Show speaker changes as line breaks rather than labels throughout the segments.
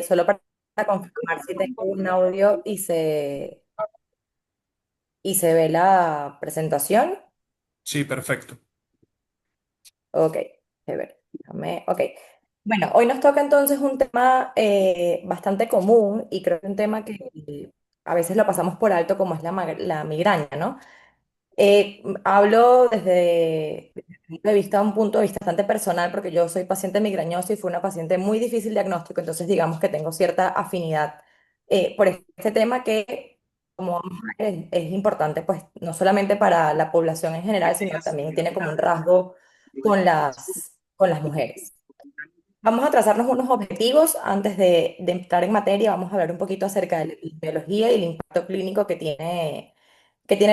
Solo para confirmar si tengo un audio y se ve la presentación.
Sí, perfecto.
Ok, chévere. Ok. Bueno, hoy nos toca entonces un tema bastante común y creo que un tema que a veces lo pasamos por alto como es la migraña, ¿no? Hablo desde mi punto de vista, un punto de vista bastante personal, porque yo soy paciente migrañosa y fue una paciente muy difícil diagnóstico, entonces digamos que tengo cierta afinidad por este tema que, como vamos a ver, es importante, pues no solamente para la población en general, sino también tiene como un rasgo con las mujeres. Vamos a trazarnos unos objetivos antes de entrar en materia. Vamos a hablar un poquito acerca de la biología y el impacto clínico que tiene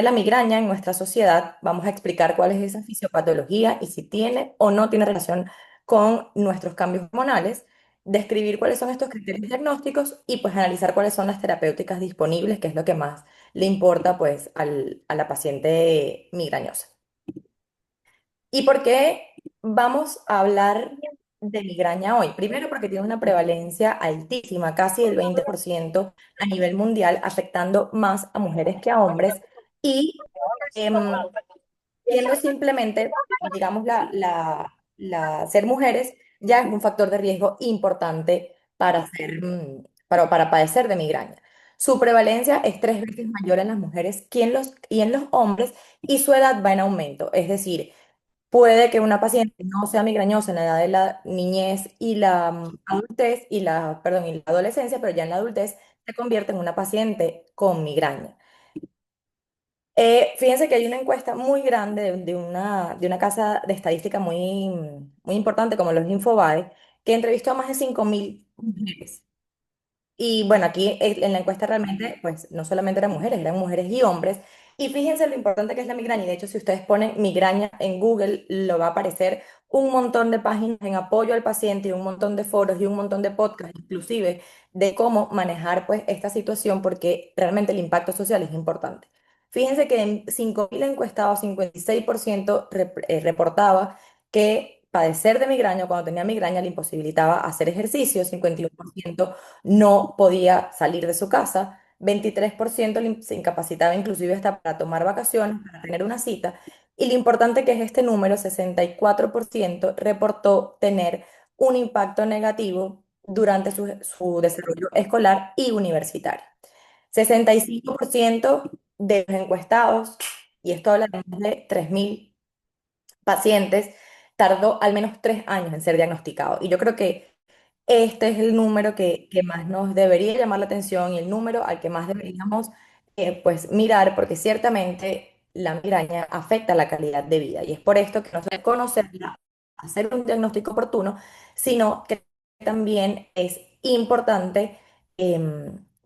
la migraña en nuestra sociedad. Vamos a explicar cuál es esa fisiopatología y si tiene o no tiene relación con nuestros cambios hormonales, describir cuáles son estos criterios diagnósticos y pues analizar cuáles son las terapéuticas disponibles, que es lo que más le importa pues a la paciente migrañosa. ¿Y por qué vamos a hablar de migraña hoy? Primero porque tiene una prevalencia altísima, casi el 20% a nivel mundial, afectando más a mujeres que a hombres. Y em, siendo simplemente, digamos, ser mujeres ya es un factor de riesgo importante para padecer de migraña. Su prevalencia es 3 veces mayor en las mujeres y en los hombres, y su edad va en aumento. Es decir, puede que una paciente no sea migrañosa en la edad de la niñez y la adultez perdón, y la adolescencia, pero ya en la adultez se convierte en una paciente con migraña. Fíjense que hay una encuesta muy grande de una casa de estadística muy importante como los Infobae, que entrevistó a más de 5.000 mujeres. Y bueno, aquí en la encuesta realmente, pues no solamente eran mujeres y hombres. Y fíjense lo importante que es la migraña. Y de hecho, si ustedes ponen migraña en Google, lo va a aparecer un montón de páginas en apoyo al paciente y un montón de foros y un montón de podcasts, inclusive, de cómo manejar pues esta situación, porque realmente el impacto social es importante. Fíjense que en 5.000 encuestados, 56% reportaba que padecer de migraña, cuando tenía migraña, le imposibilitaba hacer ejercicio, 51% no podía salir de su casa, 23% se incapacitaba inclusive hasta para tomar vacaciones, para tener una cita, y lo importante que es este número, 64% reportó tener un impacto negativo durante su desarrollo escolar y universitario. 65% de los encuestados, y esto habla de más de 3.000 pacientes, tardó al menos 3 años en ser diagnosticado. Y yo creo que este es el número que más nos debería llamar la atención y el número al que más deberíamos pues mirar, porque ciertamente la migraña afecta la calidad de vida. Y es por esto que no solo conocerla, hacer un diagnóstico oportuno, sino que también es importante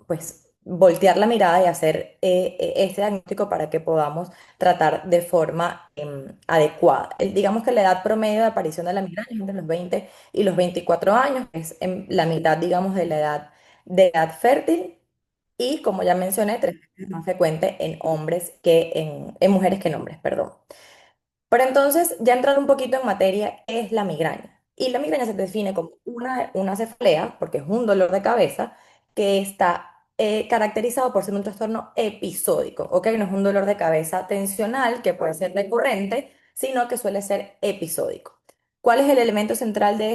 pues voltear la mirada y hacer este diagnóstico para que podamos tratar de forma adecuada. Digamos que la edad promedio de aparición de la migraña es entre los 20 y los 24 años, es en la mitad, digamos, de edad fértil y, como ya mencioné, 3 veces más frecuente en hombres en mujeres que en hombres, perdón. Pero entonces, ya entrar un poquito en materia, ¿qué es la migraña? Y la migraña se define como una cefalea, porque es un dolor de cabeza, que está caracterizado por ser un trastorno episódico, ¿ok? No es un dolor de cabeza tensional, que puede ser recurrente, sino que suele ser episódico. ¿Cuál es el elemento central de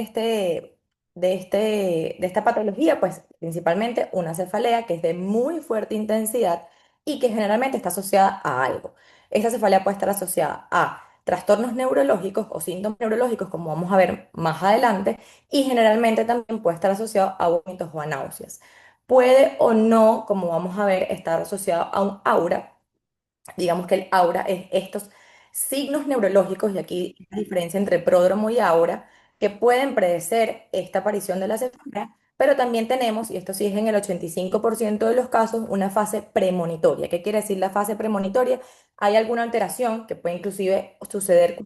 esta patología? Pues principalmente una cefalea que es de muy fuerte intensidad y que generalmente está asociada a algo. Esta cefalea puede estar asociada a trastornos neurológicos o síntomas neurológicos, como vamos a ver más adelante, y generalmente también puede estar asociado a vómitos o a náuseas. Puede o no, como vamos a ver, estar asociado a un aura. Digamos que el aura es estos signos neurológicos, y aquí hay la diferencia entre pródromo y aura, que pueden predecer esta aparición de la cefalea, pero también tenemos, y esto sí es en el 85% de los casos, una fase premonitoria. ¿Qué quiere decir la fase premonitoria? Hay alguna alteración que puede inclusive suceder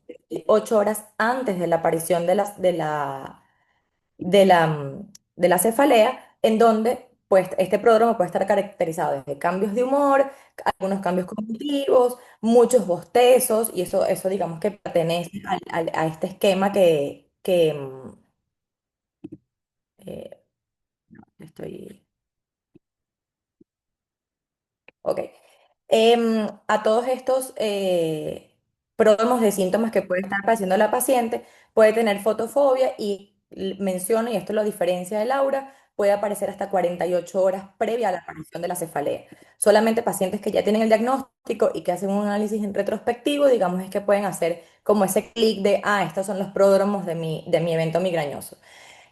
8 horas antes de la aparición de la cefalea, en donde pues, este pródromo puede estar caracterizado desde cambios de humor, algunos cambios cognitivos, muchos bostezos, y eso digamos que pertenece a este esquema estoy... Ok. A todos estos prodromos de síntomas que puede estar padeciendo la paciente, puede tener fotofobia y menciona, y esto lo diferencia del aura, puede aparecer hasta 48 horas previa a la aparición de la cefalea. Solamente pacientes que ya tienen el diagnóstico y que hacen un análisis en retrospectivo, digamos, es que pueden hacer como ese clic de, ah, estos son los prodromos de mi evento migrañoso.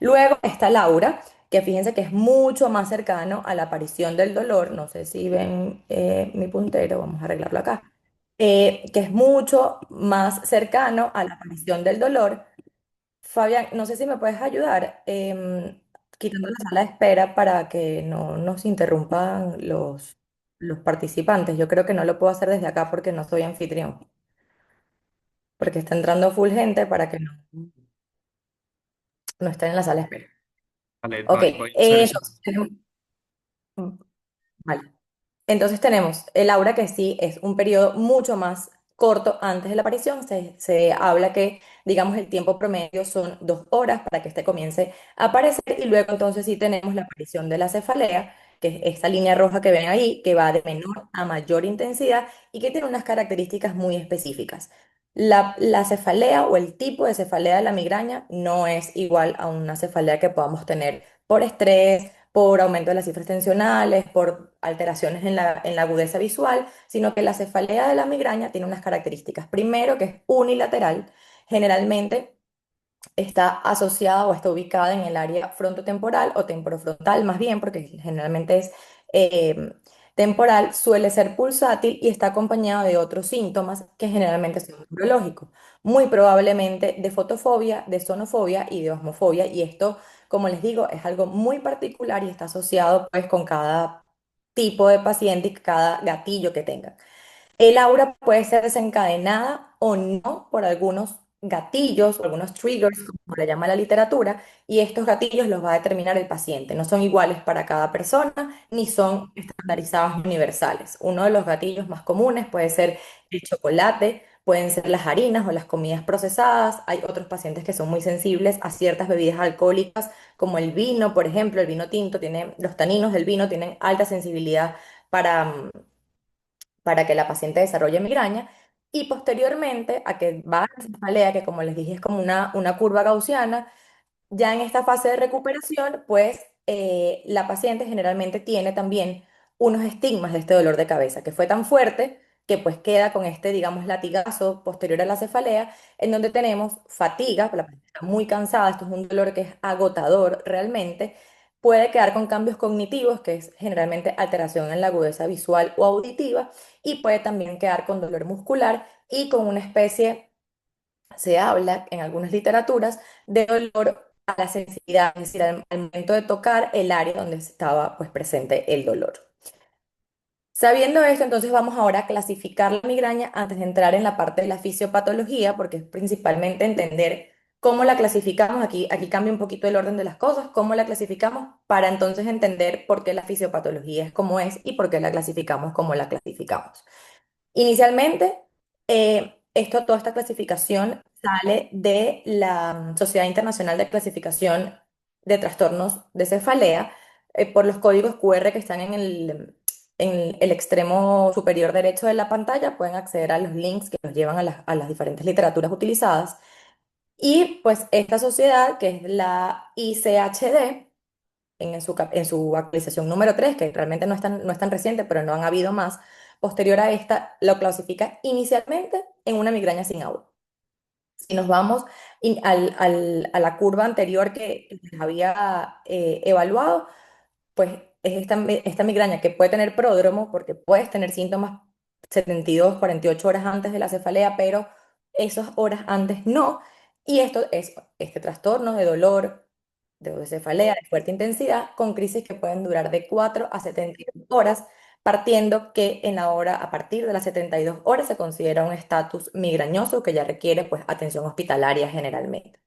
Luego está Laura, que fíjense que es mucho más cercano a la aparición del dolor. No sé si ven mi puntero, vamos a arreglarlo acá. Que es mucho más cercano a la aparición del dolor. Fabián, no sé si me puedes ayudar quitando la sala de espera para que no nos interrumpan los participantes. Yo creo que no lo puedo hacer desde acá porque no soy anfitrión, porque está entrando full gente para que no estén en la sala de espera.
Vale,
Ok,
voy a hacer eso.
entonces, vale. Entonces tenemos el aura que sí es un periodo mucho más corto antes de la aparición. Se habla que, digamos, el tiempo promedio son 2 horas para que este comience a aparecer y luego entonces sí tenemos la aparición de la cefalea, que es esta línea roja que ven ahí, que va de menor a mayor intensidad y que tiene unas características muy específicas. La cefalea o el tipo de cefalea de la migraña no es igual a una cefalea que podamos tener por estrés, por aumento de las cifras tensionales, por alteraciones en la agudeza visual, sino que la cefalea de la migraña tiene unas características. Primero, que es unilateral, generalmente está asociada o está ubicada en el área frontotemporal o temporofrontal, más bien, porque generalmente es eh, temporal, suele ser pulsátil y está acompañada de otros síntomas que generalmente son neurológicos, muy probablemente de fotofobia, de sonofobia y de osmofobia, y esto, como les digo, es algo muy particular y está asociado pues con cada tipo de paciente y cada gatillo que tenga. El aura puede ser desencadenada o no por algunos gatillos o algunos triggers, como le llama la literatura, y estos gatillos los va a determinar el paciente. No son iguales para cada persona ni son estandarizados universales. Uno de los gatillos más comunes puede ser el chocolate, pueden ser las harinas o las comidas procesadas. Hay otros pacientes que son muy sensibles a ciertas bebidas alcohólicas, como el vino, por ejemplo, el vino tinto tiene, los taninos del vino tienen alta sensibilidad para, para que la paciente desarrolle migraña y posteriormente a que va a la cefalea, que como les dije es como una curva gaussiana, ya en esta fase de recuperación, pues la paciente generalmente tiene también unos estigmas de este dolor de cabeza, que fue tan fuerte que pues queda con este, digamos, latigazo posterior a la cefalea, en donde tenemos fatiga, la paciente está muy cansada, esto es un dolor que es agotador realmente, puede quedar con cambios cognitivos, que es generalmente alteración en la agudeza visual o auditiva, y puede también quedar con dolor muscular y con una especie se habla en algunas literaturas de dolor a la sensibilidad, es decir, al momento de tocar el área donde estaba pues presente el dolor. Sabiendo esto, entonces vamos ahora a clasificar la migraña antes de entrar en la parte de la fisiopatología, porque es principalmente entender cómo la clasificamos. Aquí cambia un poquito el orden de las cosas, cómo la clasificamos para entonces entender por qué la fisiopatología es como es y por qué la clasificamos como la clasificamos. Inicialmente, toda esta clasificación sale de la Sociedad Internacional de Clasificación de Trastornos de Cefalea, por los códigos QR que están en el extremo superior derecho de la pantalla. Pueden acceder a los links que los llevan a las diferentes literaturas utilizadas. Y pues esta sociedad, que es la ICHD, en su actualización número 3 que realmente no es tan reciente, pero no han habido más, posterior a esta, lo clasifica inicialmente en una migraña sin aura. Si nos vamos a la curva anterior que les había evaluado, pues es esta migraña que puede tener pródromo, porque puedes tener síntomas 72, 48 horas antes de la cefalea, pero esas horas antes no. Y esto es este trastorno de dolor, de cefalea de fuerte intensidad, con crisis que pueden durar de 4 a 72 horas, partiendo que en la hora, a partir de las 72 horas, se considera un estatus migrañoso que ya requiere pues, atención hospitalaria generalmente.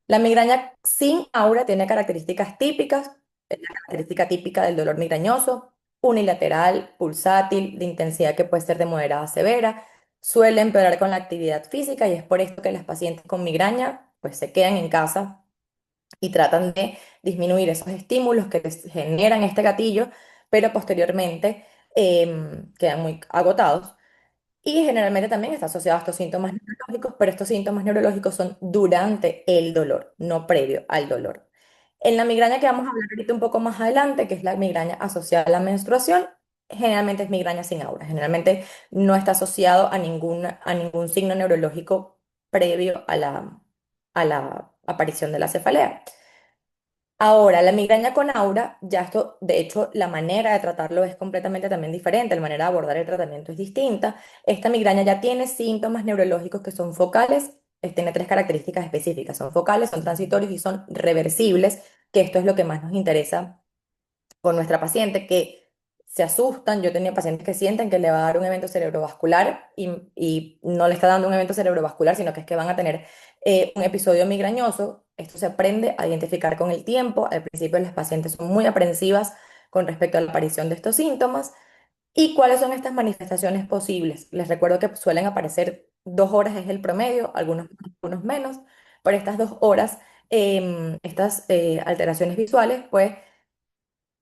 La migraña sin aura tiene características típicas, es la característica típica del dolor migrañoso, unilateral, pulsátil, de intensidad que puede ser de moderada a severa, suele empeorar con la actividad física y es por esto que las pacientes con migraña pues se quedan en casa y tratan de disminuir esos estímulos que les generan este gatillo, pero posteriormente quedan muy agotados. Y generalmente también está asociado a estos síntomas neurológicos, pero estos síntomas neurológicos son durante el dolor, no previo al dolor. En la migraña que vamos a hablar ahorita un poco más adelante, que es la migraña asociada a la menstruación, generalmente es migraña sin aura. Generalmente no está asociado a ningún signo neurológico previo a la aparición de la cefalea. Ahora, la migraña con aura, ya esto, de hecho, la manera de tratarlo es completamente también diferente, la manera de abordar el tratamiento es distinta. Esta migraña ya tiene síntomas neurológicos que son focales, tiene tres características específicas, son focales, son transitorios y son reversibles, que esto es lo que más nos interesa con nuestra paciente, que se asustan. Yo tenía pacientes que sienten que le va a dar un evento cerebrovascular y no le está dando un evento cerebrovascular, sino que es que van a tener un episodio migrañoso. Esto se aprende a identificar con el tiempo. Al principio las pacientes son muy aprensivas con respecto a la aparición de estos síntomas. ¿Y cuáles son estas manifestaciones posibles? Les recuerdo que suelen aparecer 2 horas es el promedio, algunos menos, pero estas 2 horas, estas alteraciones visuales, pues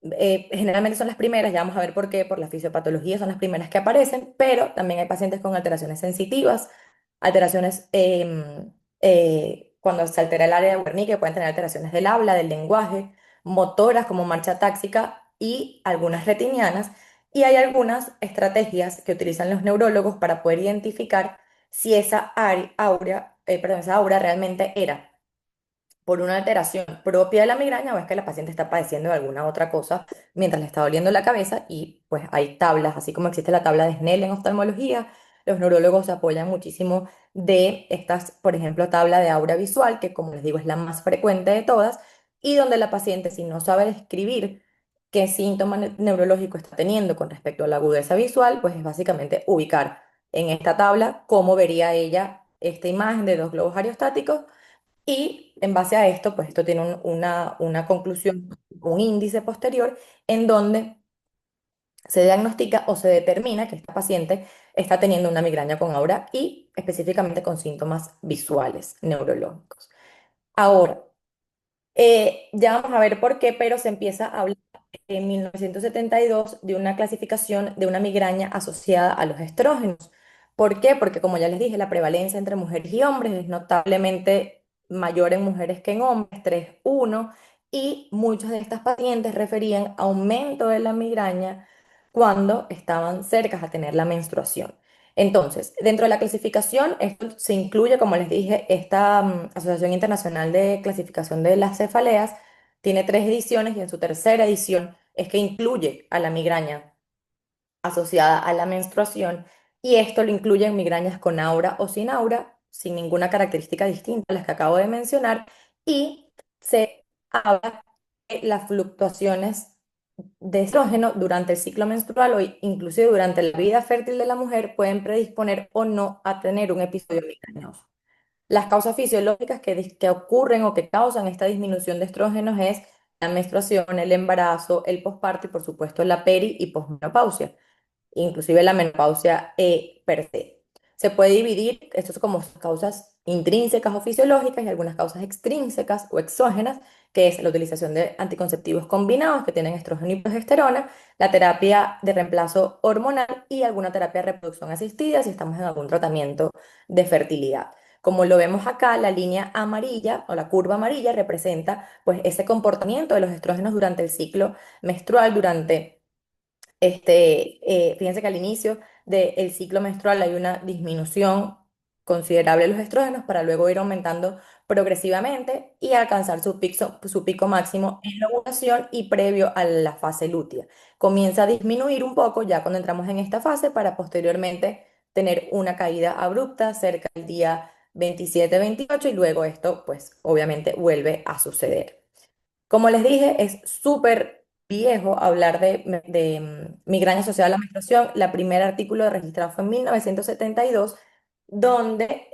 generalmente son las primeras, ya vamos a ver por qué, por la fisiopatología son las primeras que aparecen, pero también hay pacientes con alteraciones sensitivas, alteraciones cuando se altera el área de Wernicke, pueden tener alteraciones del habla, del lenguaje, motoras como marcha táxica y algunas retinianas, y hay algunas estrategias que utilizan los neurólogos para poder identificar si esa aura realmente era por una alteración propia de la migraña o es que la paciente está padeciendo de alguna otra cosa mientras le está doliendo la cabeza y pues hay tablas, así como existe la tabla de Snell en oftalmología, los neurólogos se apoyan muchísimo de estas, por ejemplo, tabla de aura visual, que como les digo es la más frecuente de todas, y donde la paciente si no sabe describir qué síntoma neurológico está teniendo con respecto a la agudeza visual, pues es básicamente ubicar en esta tabla cómo vería ella esta imagen de dos globos aerostáticos y en base a esto, pues esto tiene una conclusión, un índice posterior en donde se diagnostica o se determina que esta paciente está teniendo una migraña con aura y específicamente con síntomas visuales neurológicos. Ahora, ya vamos a ver por qué, pero se empieza a hablar en 1972 de una clasificación de una migraña asociada a los estrógenos. ¿Por qué? Porque como ya les dije, la prevalencia entre mujeres y hombres es notablemente mayor en mujeres que en hombres, 3:1, y muchas de estas pacientes referían aumento de la migraña cuando estaban cerca a tener la menstruación. Entonces, dentro de la clasificación, esto se incluye, como les dije, esta Asociación Internacional de Clasificación de las Cefaleas tiene 3 ediciones y en su tercera edición es que incluye a la migraña asociada a la menstruación y esto lo incluye en migrañas con aura o sin aura, sin ninguna característica distinta a las que acabo de mencionar y se habla de las fluctuaciones de estrógeno durante el ciclo menstrual o inclusive durante la vida fértil de la mujer pueden predisponer o no a tener un episodio migrañoso. Las causas fisiológicas que ocurren o que causan esta disminución de estrógenos es la menstruación, el embarazo, el posparto y por supuesto la peri y posmenopausia, inclusive la menopausia per se. Se puede dividir esto como causas intrínsecas o fisiológicas y algunas causas extrínsecas o exógenas, que es la utilización de anticonceptivos combinados que tienen estrógeno y progesterona, la terapia de reemplazo hormonal y alguna terapia de reproducción asistida si estamos en algún tratamiento de fertilidad. Como lo vemos acá, la línea amarilla o la curva amarilla representa pues ese comportamiento de los estrógenos durante el ciclo menstrual, fíjense que al inicio del ciclo menstrual hay una disminución considerable de los estrógenos para luego ir aumentando progresivamente y alcanzar su pico máximo en la ovulación y previo a la fase lútea. Comienza a disminuir un poco ya cuando entramos en esta fase para posteriormente tener una caída abrupta cerca del día 27-28 y luego esto pues obviamente vuelve a suceder. Como les dije, es súper viejo hablar de migraña asociada a la menstruación. La primer artículo registrado fue en 1972, donde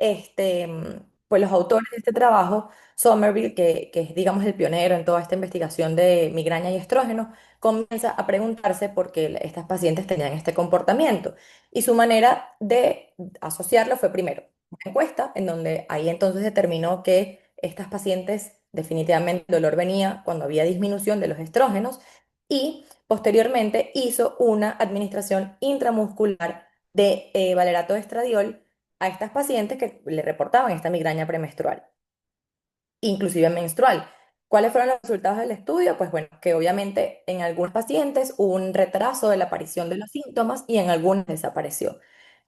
pues los autores de este trabajo, Somerville, que es, digamos, el pionero en toda esta investigación de migraña y estrógeno, comienza a preguntarse por qué estas pacientes tenían este comportamiento. Y su manera de asociarlo fue primero una encuesta, en donde ahí entonces determinó que estas pacientes definitivamente el dolor venía cuando había disminución de los estrógenos y posteriormente hizo una administración intramuscular de valerato de estradiol a estas pacientes que le reportaban esta migraña premenstrual inclusive menstrual. ¿Cuáles fueron los resultados del estudio? Pues bueno, que obviamente en algunos pacientes hubo un retraso de la aparición de los síntomas y en algunos desapareció.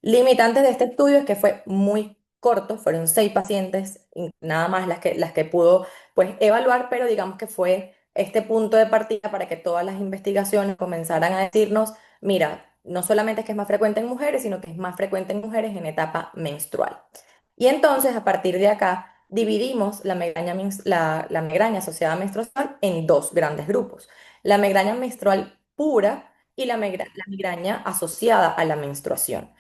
Limitantes de este estudio es que fue muy corto, fueron 6 pacientes, y nada más las que pudo pues evaluar, pero digamos que fue este punto de partida para que todas las investigaciones comenzaran a decirnos, mira, no solamente es que es más frecuente en mujeres, sino que es más frecuente en mujeres en etapa menstrual. Y entonces, a partir de acá, dividimos la migraña asociada a menstruación en dos grandes grupos. La migraña menstrual pura y la migraña asociada a la menstruación.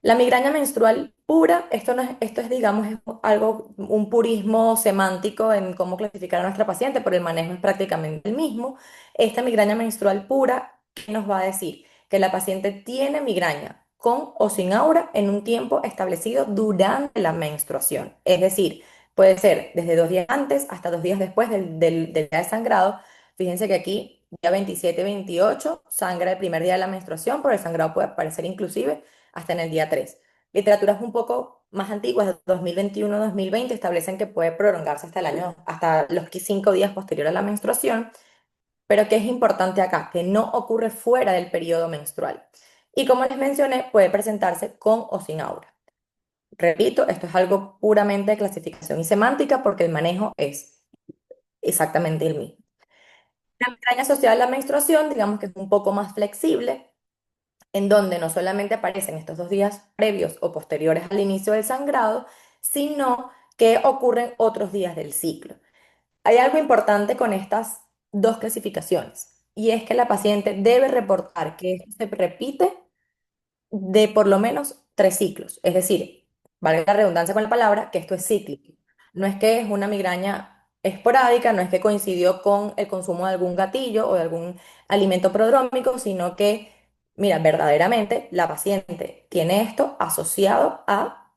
La migraña menstrual pura, esto es, digamos, es algo, un purismo semántico en cómo clasificar a nuestra paciente, pero el manejo es prácticamente el mismo. Esta migraña menstrual pura, ¿qué nos va a decir? Que la paciente tiene migraña con o sin aura en un tiempo establecido durante la menstruación. Es decir, puede ser desde 2 días antes hasta 2 días después del día de sangrado. Fíjense que aquí, día 27 y 28, sangra el primer día de la menstruación, pero el sangrado puede aparecer inclusive hasta en el día 3. Literaturas un poco más antiguas, de 2021-2020, establecen que puede prolongarse hasta el año, hasta los 5 días posteriores a la menstruación, pero que es importante acá, que no ocurre fuera del periodo menstrual. Y como les mencioné, puede presentarse con o sin aura. Repito, esto es algo puramente de clasificación y semántica porque el manejo es exactamente el mismo. La migraña asociada a la menstruación, digamos que es un poco más flexible, en donde no solamente aparecen estos 2 días previos o posteriores al inicio del sangrado, sino que ocurren otros días del ciclo. Hay algo importante con estas dos clasificaciones, y es que la paciente debe reportar que esto se repite de por lo menos 3 ciclos. Es decir, valga la redundancia con la palabra, que esto es cíclico. No es que es una migraña esporádica, no es que coincidió con el consumo de algún gatillo o de algún alimento prodrómico, sino que, mira, verdaderamente la paciente tiene esto asociado a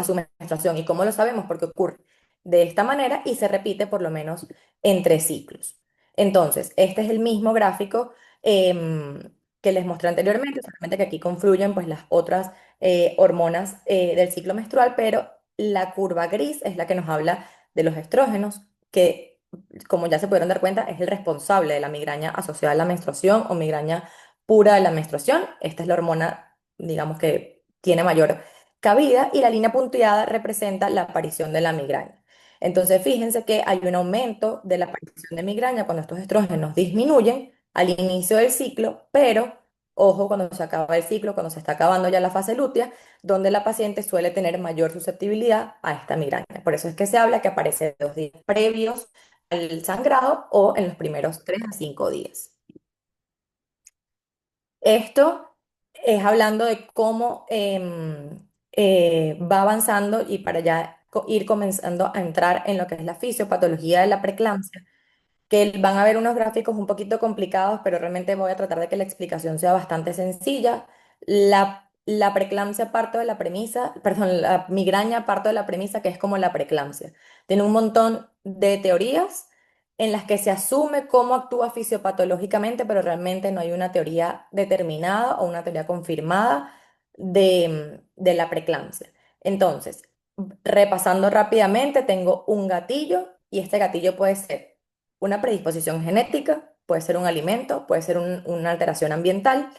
su menstruación. ¿Y cómo lo sabemos? Porque ocurre de esta manera y se repite por lo menos en 3 ciclos. Entonces, este es el mismo gráfico que les mostré anteriormente, solamente que aquí confluyen pues las otras hormonas del ciclo menstrual, pero la curva gris es la que nos habla de los estrógenos, que como ya se pudieron dar cuenta, es el responsable de la migraña asociada a la menstruación o migraña pura de la menstruación. Esta es la hormona, digamos, que tiene mayor cabida y la línea punteada representa la aparición de la migraña. Entonces, fíjense que hay un aumento de la aparición de migraña cuando estos estrógenos disminuyen al inicio del ciclo, pero ojo cuando se acaba el ciclo, cuando se está acabando ya la fase lútea, donde la paciente suele tener mayor susceptibilidad a esta migraña. Por eso es que se habla que aparece 2 días previos al sangrado o en los primeros 3 a 5 días. Esto es hablando de cómo va avanzando y para ya ir comenzando a entrar en lo que es la fisiopatología de la preeclampsia, que van a ver unos gráficos un poquito complicados, pero realmente voy a tratar de que la explicación sea bastante sencilla. La preeclampsia parto de la premisa, perdón, la migraña parto de la premisa que es como la preeclampsia. Tiene un montón de teorías en las que se asume cómo actúa fisiopatológicamente, pero realmente no hay una teoría determinada o una teoría confirmada de la preeclampsia. Entonces, repasando rápidamente, tengo un gatillo y este gatillo puede ser una predisposición genética, puede ser un alimento, puede ser una alteración ambiental,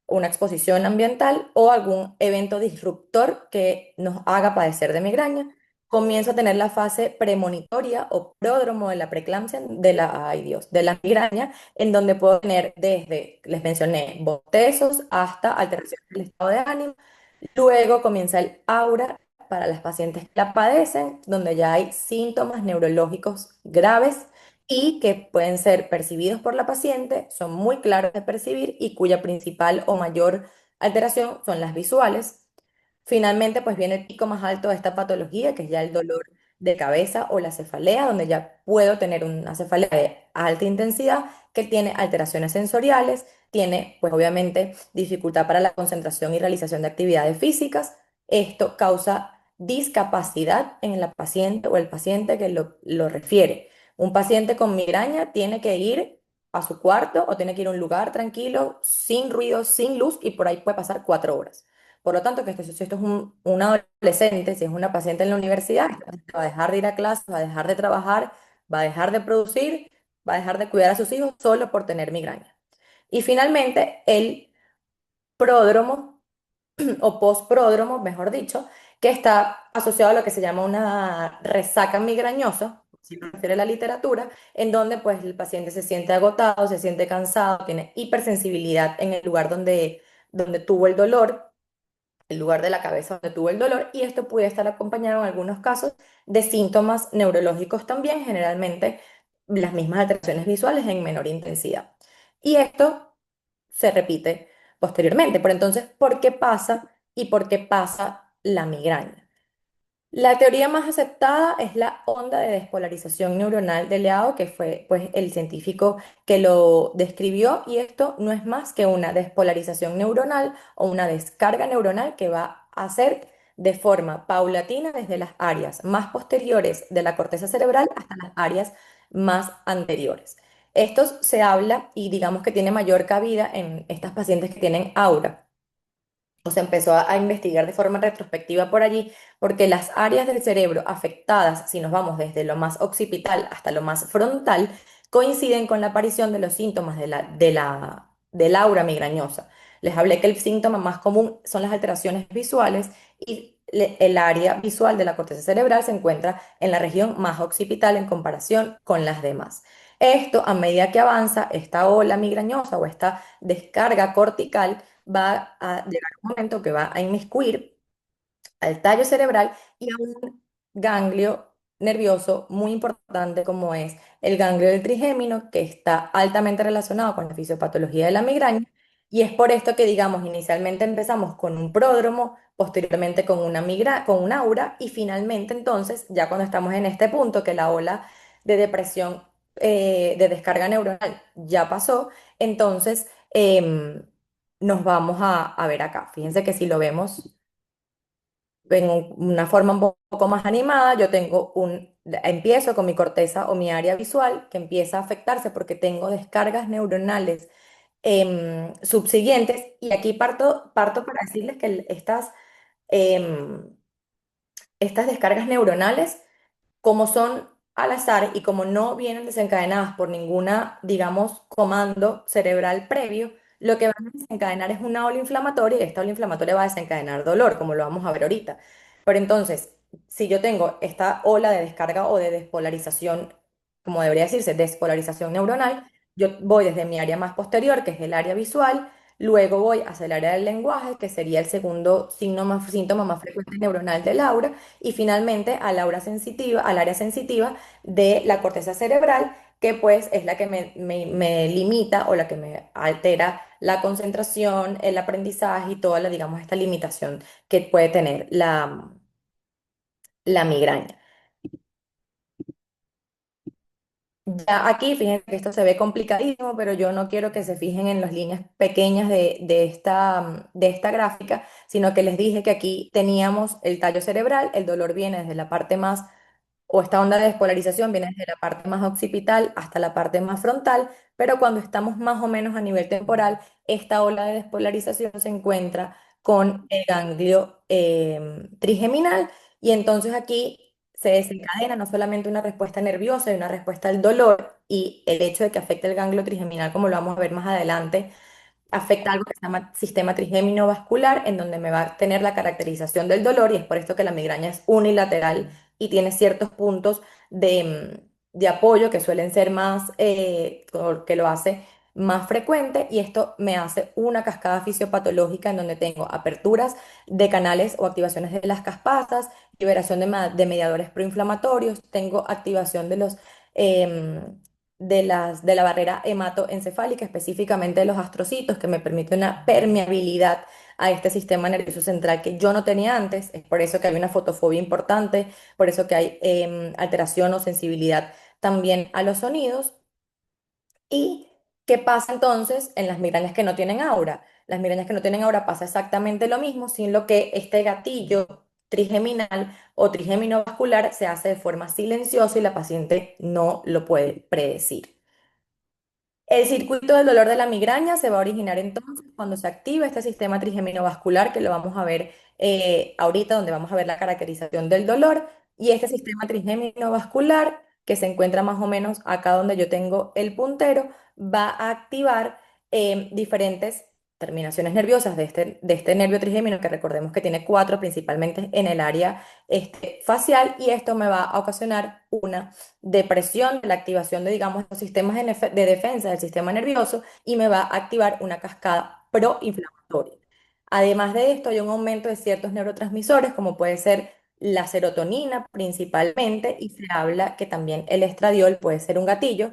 una exposición ambiental o algún evento disruptor que nos haga padecer de migraña. Comienzo a tener la fase premonitoria o pródromo de la preeclampsia, ay Dios, de la migraña, en donde puedo tener desde, les mencioné, bostezos hasta alteraciones del estado de ánimo. Luego comienza el aura para las pacientes que la padecen, donde ya hay síntomas neurológicos graves y que pueden ser percibidos por la paciente, son muy claros de percibir y cuya principal o mayor alteración son las visuales. Finalmente, pues viene el pico más alto de esta patología, que es ya el dolor de cabeza o la cefalea, donde ya puedo tener una cefalea de alta intensidad que tiene alteraciones sensoriales, tiene, pues obviamente, dificultad para la concentración y realización de actividades físicas. Esto causa discapacidad en la paciente o el paciente que lo refiere. Un paciente con migraña tiene que ir a su cuarto o tiene que ir a un lugar tranquilo, sin ruido, sin luz, y por ahí puede pasar 4 horas. Por lo tanto, que si esto es un adolescente, si es una paciente en la universidad, va a dejar de ir a clases, va a dejar de trabajar, va a dejar de producir, va a dejar de cuidar a sus hijos solo por tener migraña. Y finalmente, el pródromo o postpródromo, mejor dicho, que está asociado a lo que se llama una resaca migrañosa, si lo refiere la literatura, en donde pues el paciente se siente agotado, se siente cansado, tiene hipersensibilidad en el lugar donde tuvo el dolor, el lugar de la cabeza donde tuvo el dolor, y esto puede estar acompañado en algunos casos de síntomas neurológicos también, generalmente las mismas alteraciones visuales en menor intensidad. Y esto se repite posteriormente. Pero entonces, ¿por qué pasa y por qué pasa la migraña? La teoría más aceptada es la onda de despolarización neuronal de Leao, que fue pues, el científico que lo describió, y esto no es más que una despolarización neuronal o una descarga neuronal que va a hacer de forma paulatina desde las áreas más posteriores de la corteza cerebral hasta las áreas más anteriores. Esto se habla y digamos que tiene mayor cabida en estas pacientes que tienen aura, o se empezó a investigar de forma retrospectiva por allí, porque las áreas del cerebro afectadas, si nos vamos desde lo más occipital hasta lo más frontal, coinciden con la aparición de los síntomas del aura migrañosa. Les hablé que el síntoma más común son las alteraciones visuales y el área visual de la corteza cerebral se encuentra en la región más occipital en comparación con las demás. Esto, a medida que avanza, esta ola migrañosa o esta descarga cortical va a llegar un momento que va a inmiscuir al tallo cerebral y a un ganglio nervioso muy importante como es el ganglio del trigémino, que está altamente relacionado con la fisiopatología de la migraña. Y es por esto que, digamos, inicialmente empezamos con un pródromo, posteriormente con con un aura, y finalmente entonces, ya cuando estamos en este punto, que la ola de depresión, de descarga neuronal ya pasó, entonces nos vamos a ver acá. Fíjense que si lo vemos en una forma un poco más animada, empiezo con mi corteza o mi área visual que empieza a afectarse porque tengo descargas neuronales subsiguientes, y aquí parto para decirles que em, estas descargas neuronales, como son al azar y como no vienen desencadenadas por ninguna, digamos, comando cerebral previo, lo que van a desencadenar es una ola inflamatoria, y esta ola inflamatoria va a desencadenar dolor, como lo vamos a ver ahorita. Pero entonces, si yo tengo esta ola de descarga o de despolarización, como debería decirse, despolarización neuronal, yo voy desde mi área más posterior, que es el área visual, luego voy hacia el área del lenguaje, que sería el segundo síntoma más frecuente neuronal del aura, y finalmente al área sensitiva de la corteza cerebral, que pues es la que me limita o la que me altera la concentración, el aprendizaje y toda digamos, esta limitación que puede tener la migraña. Ya aquí, fíjense que esto se ve complicadísimo, pero yo no quiero que se fijen en las líneas pequeñas de esta gráfica, sino que les dije que aquí teníamos el tallo cerebral, el dolor viene desde la parte más, o esta onda de despolarización viene desde la parte más occipital hasta la parte más frontal, pero cuando estamos más o menos a nivel temporal, esta ola de despolarización se encuentra con el ganglio trigeminal, y entonces aquí se desencadena no solamente una respuesta nerviosa y una respuesta al dolor, y el hecho de que afecte el ganglio trigeminal, como lo vamos a ver más adelante, afecta algo que se llama sistema trigémino vascular, en donde me va a tener la caracterización del dolor, y es por esto que la migraña es unilateral y tiene ciertos puntos de apoyo que suelen ser más, que lo hace más frecuente, y esto me hace una cascada fisiopatológica en donde tengo aperturas de canales o activaciones de las caspasas, liberación de mediadores proinflamatorios, tengo activación em, de la barrera hematoencefálica, específicamente de los astrocitos, que me permite una permeabilidad a este sistema nervioso central que yo no tenía antes. Es por eso que hay una fotofobia importante, por eso que hay alteración o sensibilidad también a los sonidos. ¿Y qué pasa entonces en las migrañas que no tienen aura? Las migrañas que no tienen aura pasa exactamente lo mismo, sin lo que este gatillo trigeminal o trigeminovascular se hace de forma silenciosa y la paciente no lo puede predecir. El circuito del dolor de la migraña se va a originar entonces cuando se activa este sistema trigeminovascular, que lo vamos a ver ahorita, donde vamos a ver la caracterización del dolor. Y este sistema trigeminovascular, que se encuentra más o menos acá donde yo tengo el puntero, va a activar diferentes terminaciones nerviosas de este nervio trigémino, que recordemos que tiene cuatro, principalmente en el área facial, y esto me va a ocasionar una depresión, de la activación de, digamos, los sistemas de defensa del sistema nervioso y me va a activar una cascada proinflamatoria. Además de esto, hay un aumento de ciertos neurotransmisores, como puede ser la serotonina principalmente, y se habla que también el estradiol puede ser un gatillo.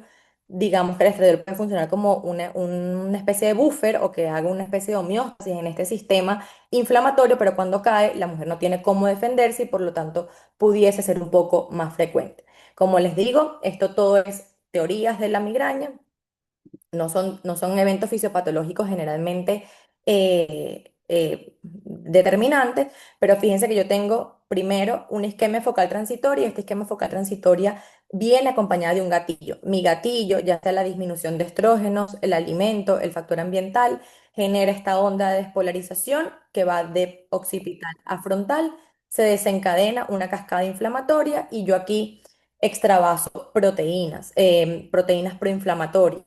Digamos que el estradiol puede funcionar como una especie de buffer o que haga una especie de homeostasis en este sistema inflamatorio, pero cuando cae, la mujer no tiene cómo defenderse y por lo tanto pudiese ser un poco más frecuente. Como les digo, esto todo es teorías de la migraña, no son eventos fisiopatológicos generalmente determinantes, pero fíjense que yo tengo primero una isquemia focal transitoria, y esta isquemia focal transitoria viene acompañada de un gatillo. Mi gatillo, ya sea la disminución de estrógenos, el alimento, el factor ambiental, genera esta onda de despolarización que va de occipital a frontal, se desencadena una cascada inflamatoria y yo aquí extravaso proteínas, proteínas proinflamatorias,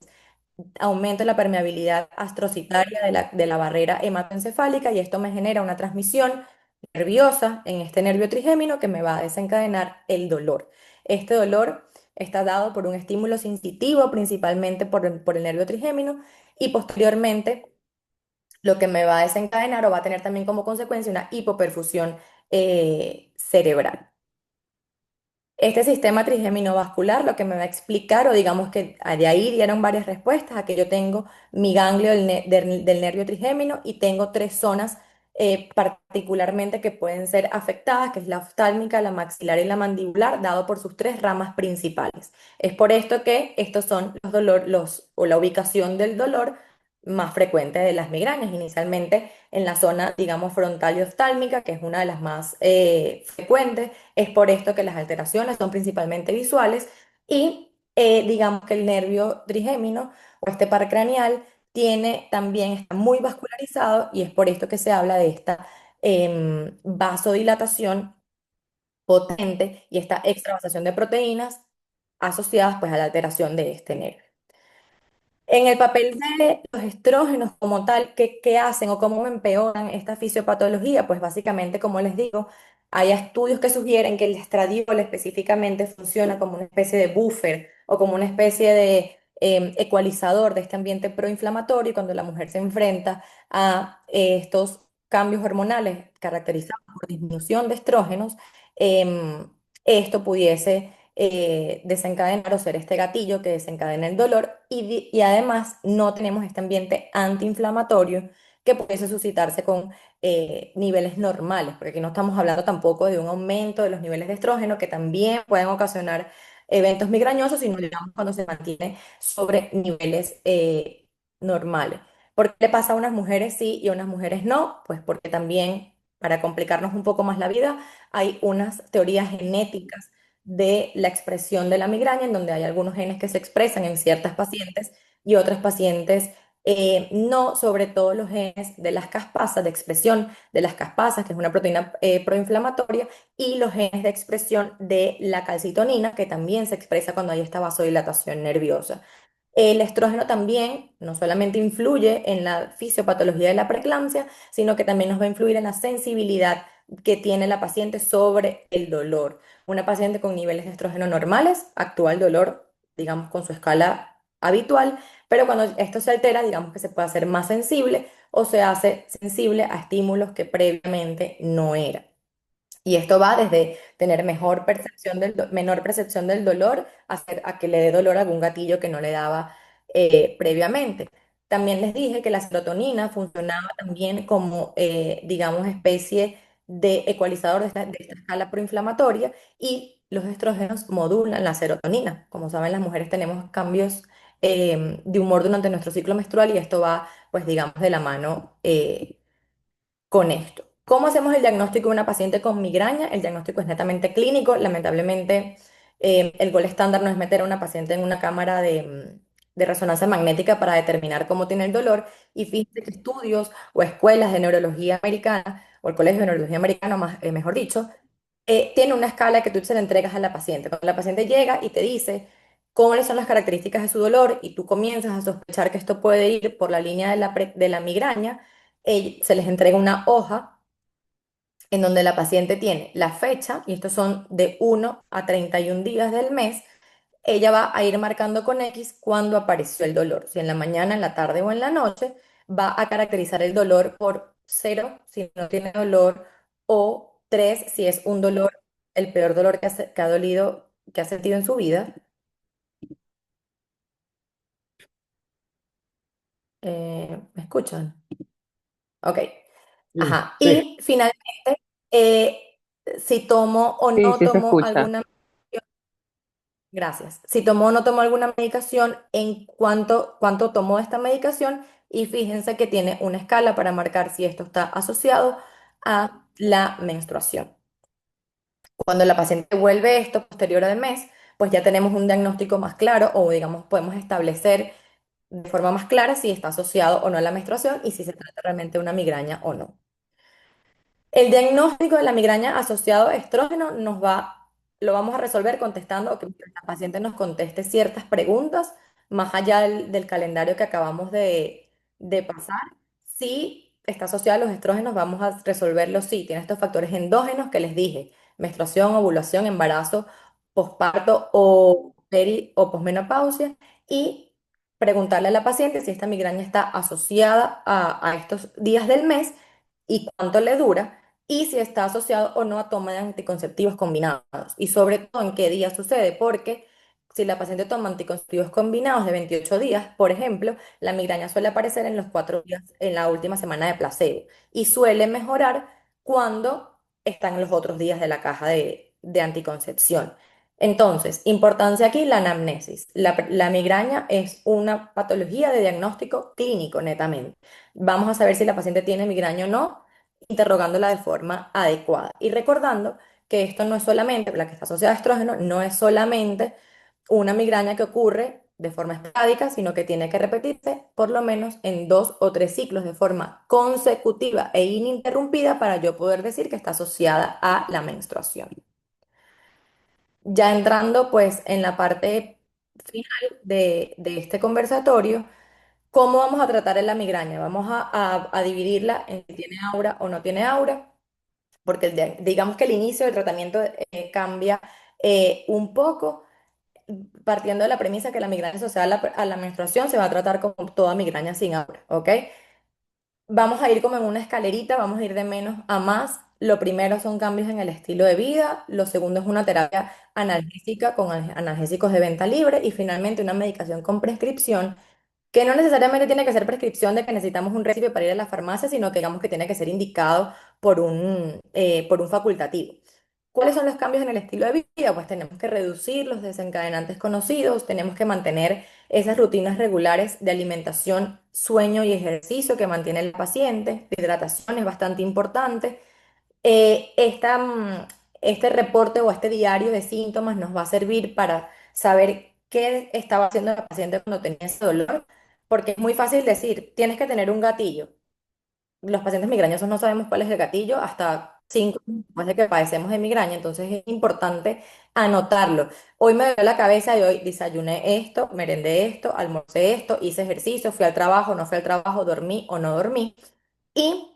aumento la permeabilidad astrocitaria de la barrera hematoencefálica y esto me genera una transmisión nerviosa en este nervio trigémino que me va a desencadenar el dolor. Este dolor está dado por un estímulo sensitivo, principalmente por el nervio trigémino, y posteriormente lo que me va a desencadenar o va a tener también como consecuencia una hipoperfusión cerebral. Este sistema trigeminovascular lo que me va a explicar, o digamos que de ahí dieron varias respuestas, a que yo tengo mi ganglio del nervio trigémino y tengo tres zonas particularmente que pueden ser afectadas, que es la oftálmica, la maxilar y la mandibular, dado por sus tres ramas principales. Es por esto que estos son o la ubicación del dolor más frecuente de las migrañas, inicialmente en la zona, digamos, frontal y oftálmica, que es una de las más frecuentes. Es por esto que las alteraciones son principalmente visuales y digamos que el nervio trigémino o este par craneal tiene también, está muy vascularizado y es por esto que se habla de esta vasodilatación potente y esta extravasación de proteínas asociadas pues a la alteración de este nervio. En el papel de los estrógenos como tal, ¿qué hacen o cómo empeoran esta fisiopatología? Pues básicamente, como les digo, hay estudios que sugieren que el estradiol específicamente funciona como una especie de buffer o como una especie de ecualizador de este ambiente proinflamatorio, y cuando la mujer se enfrenta a estos cambios hormonales caracterizados por disminución de estrógenos, em, esto pudiese desencadenar o ser este gatillo que desencadena el dolor y además no tenemos este ambiente antiinflamatorio que pudiese suscitarse con niveles normales, porque aquí no estamos hablando tampoco de un aumento de los niveles de estrógeno que también pueden ocasionar eventos migrañosos, sino digamos cuando se mantiene sobre niveles normales. ¿Por qué le pasa a unas mujeres sí y a unas mujeres no? Pues porque también, para complicarnos un poco más la vida, hay unas teorías genéticas de la expresión de la migraña, en donde hay algunos genes que se expresan en ciertas pacientes y otras pacientes no, sobre todo los genes de las caspasas, de expresión de las caspasas, que es una proteína proinflamatoria, y los genes de expresión de la calcitonina, que también se expresa cuando hay esta vasodilatación nerviosa. El estrógeno también no solamente influye en la fisiopatología de la preeclampsia, sino que también nos va a influir en la sensibilidad que tiene la paciente sobre el dolor. Una paciente con niveles de estrógeno normales actúa el dolor, digamos, con su escala habitual, pero cuando esto se altera, digamos que se puede hacer más sensible o se hace sensible a estímulos que previamente no era. Y esto va desde tener menor percepción del dolor a que le dé dolor a algún gatillo que no le daba previamente. También les dije que la serotonina funcionaba también como, digamos, especie de ecualizador de esta escala proinflamatoria, y los estrógenos modulan la serotonina. Como saben, las mujeres tenemos cambios de humor durante nuestro ciclo menstrual y esto va, pues, digamos, de la mano con esto. ¿Cómo hacemos el diagnóstico de una paciente con migraña? El diagnóstico es netamente clínico. Lamentablemente, el gol estándar no es meter a una paciente en una cámara de resonancia magnética para determinar cómo tiene el dolor. Y fíjate que estudios o escuelas de neurología americana, o el Colegio de Neurología Americano, mejor dicho, tiene una escala que tú se la entregas a la paciente. Cuando la paciente llega y te dice cuáles son las características de su dolor y tú comienzas a sospechar que esto puede ir por la línea de la migraña, se les entrega una hoja en donde la paciente tiene la fecha, y estos son de 1 a 31 días del mes. Ella va a ir marcando con X cuándo apareció el dolor, si en la mañana, en la tarde o en la noche. Va a caracterizar el dolor por 0 si no tiene dolor, o 3 si es un dolor, el peor dolor que ha dolido, que ha sentido en su vida. ¿Me escuchan? Ok.
Sí,
Ajá.
sí,
Y finalmente, eh, si tomo o
sí,
no
sí se
tomo
escucha.
alguna. Gracias. Si tomó o no tomó alguna medicación, en cuánto tomó esta medicación, y fíjense que tiene una escala para marcar si esto está asociado a la menstruación. Cuando la paciente vuelve esto posterior al mes, pues ya tenemos un diagnóstico más claro, o digamos podemos establecer de forma más clara si está asociado o no a la menstruación y si se trata realmente de una migraña o no. El diagnóstico de la migraña asociado a estrógeno lo vamos a resolver contestando, o que la paciente nos conteste ciertas preguntas, más allá del calendario que acabamos de pasar. Si está asociado a los estrógenos, vamos a resolverlo si tiene estos factores endógenos que les dije: menstruación, ovulación, embarazo, posparto o posmenopausia, y preguntarle a la paciente si esta migraña está asociada a estos días del mes y cuánto le dura, y si está asociado o no a toma de anticonceptivos combinados, y sobre todo en qué día sucede, porque si la paciente toma anticonceptivos combinados de 28 días, por ejemplo, la migraña suele aparecer en los 4 días, en la última semana de placebo, y suele mejorar cuando están los otros días de la caja de anticoncepción. Entonces, importancia aquí, la anamnesis. La migraña es una patología de diagnóstico clínico netamente. Vamos a saber si la paciente tiene migraña o no, interrogándola de forma adecuada. Y recordando que esto no es solamente, la que está asociada a estrógeno, no es solamente una migraña que ocurre de forma esporádica, sino que tiene que repetirse por lo menos en 2 o 3 ciclos de forma consecutiva e ininterrumpida para yo poder decir que está asociada a la menstruación. Ya entrando pues en la parte final de este conversatorio, ¿cómo vamos a tratar la migraña? Vamos a dividirla en si tiene aura o no tiene aura, porque digamos que el inicio del tratamiento cambia un poco, partiendo de la premisa que la migraña asociada a la menstruación se va a tratar como toda migraña sin aura, ¿ok? Vamos a ir como en una escalerita, vamos a ir de menos a más. Lo primero son cambios en el estilo de vida, lo segundo es una terapia analgésica con analgésicos de venta libre, y finalmente una medicación con prescripción, que no necesariamente tiene que ser prescripción de que necesitamos un recipe para ir a la farmacia, sino que digamos que tiene que ser indicado por un facultativo. ¿Cuáles son los cambios en el estilo de vida? Pues tenemos que reducir los desencadenantes conocidos, tenemos que mantener esas rutinas regulares de alimentación, sueño y ejercicio que mantiene el paciente. La hidratación es bastante importante. Este reporte o este diario de síntomas nos va a servir para saber qué estaba haciendo la paciente cuando tenía ese dolor, porque es muy fácil decir, tienes que tener un gatillo. Los pacientes migrañosos no sabemos cuál es el gatillo hasta 5 años después de que padecemos de migraña, entonces es importante anotarlo. Hoy me duele la cabeza y hoy desayuné esto, merendé esto, almorcé esto, hice ejercicio, fui al trabajo, no fui al trabajo, dormí o no dormí. Y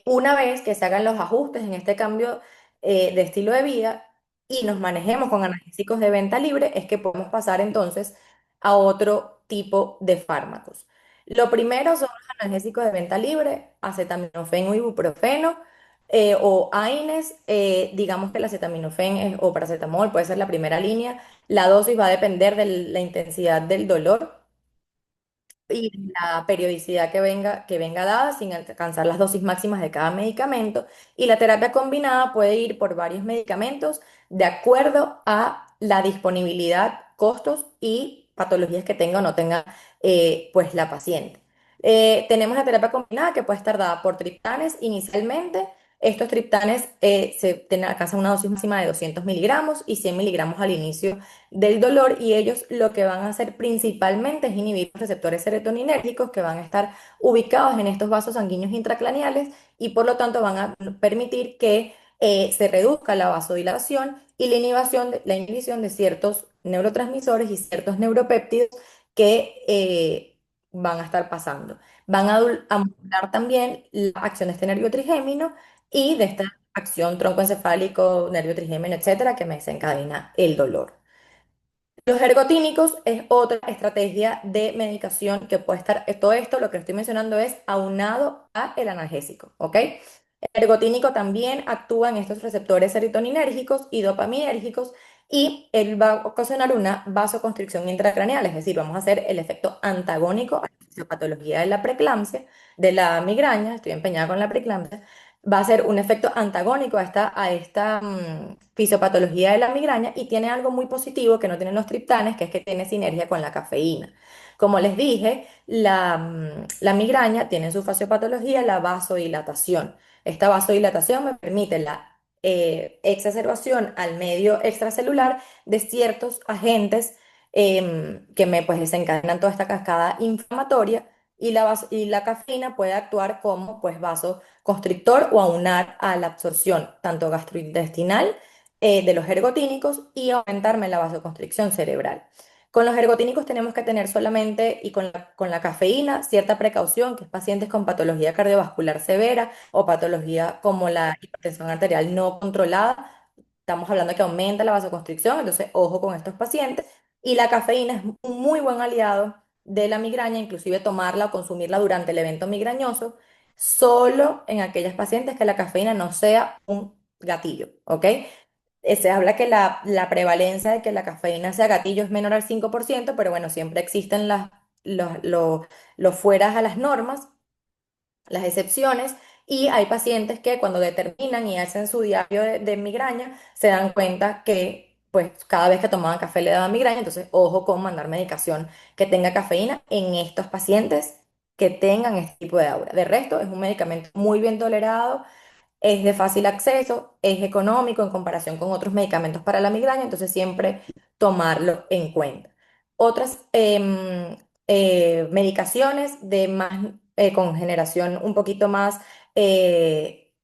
una vez que se hagan los ajustes en este cambio de estilo de vida y nos manejemos con analgésicos de venta libre, es que podemos pasar entonces a otro tipo de fármacos. Lo primero son los analgésicos de venta libre: acetaminofén o ibuprofeno, o AINES. Digamos que el acetaminofén o paracetamol puede ser la primera línea. La dosis va a depender de la intensidad del dolor y la periodicidad que venga dada, sin alcanzar las dosis máximas de cada medicamento. Y la terapia combinada puede ir por varios medicamentos de acuerdo a la disponibilidad, costos y patologías que tenga o no tenga pues la paciente. Tenemos la terapia combinada que puede estar dada por triptanes inicialmente. Estos triptanes alcanzan una dosis máxima de 200 miligramos y 100 miligramos al inicio del dolor y ellos lo que van a hacer principalmente es inhibir los receptores serotoninérgicos que van a estar ubicados en estos vasos sanguíneos intracraneales y por lo tanto van a permitir que se reduzca la vasodilatación y la inhibición de ciertos neurotransmisores y ciertos neuropéptidos que van a estar pasando. Van a modular también la acción de este nervio trigémino y de esta acción troncoencefálico, nervio trigémino, etcétera, que me desencadena el dolor. Los ergotínicos es otra estrategia de medicación que puede estar, todo esto, lo que estoy mencionando es aunado a el analgésico, ¿ok? El ergotínico también actúa en estos receptores serotoninérgicos y dopaminérgicos y él va a ocasionar una vasoconstricción intracraneal, es decir, vamos a hacer el efecto antagónico a la fisiopatología de la preeclampsia, de la migraña, estoy empeñada con la preeclampsia, va a ser un efecto antagónico a esta fisiopatología de la migraña y tiene algo muy positivo que no tienen los triptanes, que es que tiene sinergia con la cafeína. Como les dije, la migraña tiene en su fisiopatología la vasodilatación. Esta vasodilatación me permite la exacerbación al medio extracelular de ciertos agentes que me pues, desencadenan toda esta cascada inflamatoria y la cafeína puede actuar como pues, vasoconstrictor o aunar a la absorción tanto gastrointestinal de los ergotínicos y aumentarme la vasoconstricción cerebral. Con los ergotínicos tenemos que tener solamente, y con la cafeína, cierta precaución, que es pacientes con patología cardiovascular severa o patología como la hipertensión arterial no controlada. Estamos hablando de que aumenta la vasoconstricción, entonces ojo con estos pacientes. Y la cafeína es un muy buen aliado de la migraña, inclusive tomarla o consumirla durante el evento migrañoso, solo en aquellas pacientes que la cafeína no sea un gatillo, ¿ok? Se habla que la prevalencia de que la cafeína sea gatillo es menor al 5%, pero bueno, siempre existen los fueras a las normas, las excepciones, y hay pacientes que cuando determinan y hacen su diario de migraña, se dan cuenta que pues cada vez que tomaban café le daba migraña, entonces ojo con mandar medicación que tenga cafeína en estos pacientes que tengan este tipo de aura. De resto, es un medicamento muy bien tolerado, es de fácil acceso, es económico en comparación con otros medicamentos para la migraña, entonces siempre tomarlo en cuenta. Otras medicaciones con generación un poquito más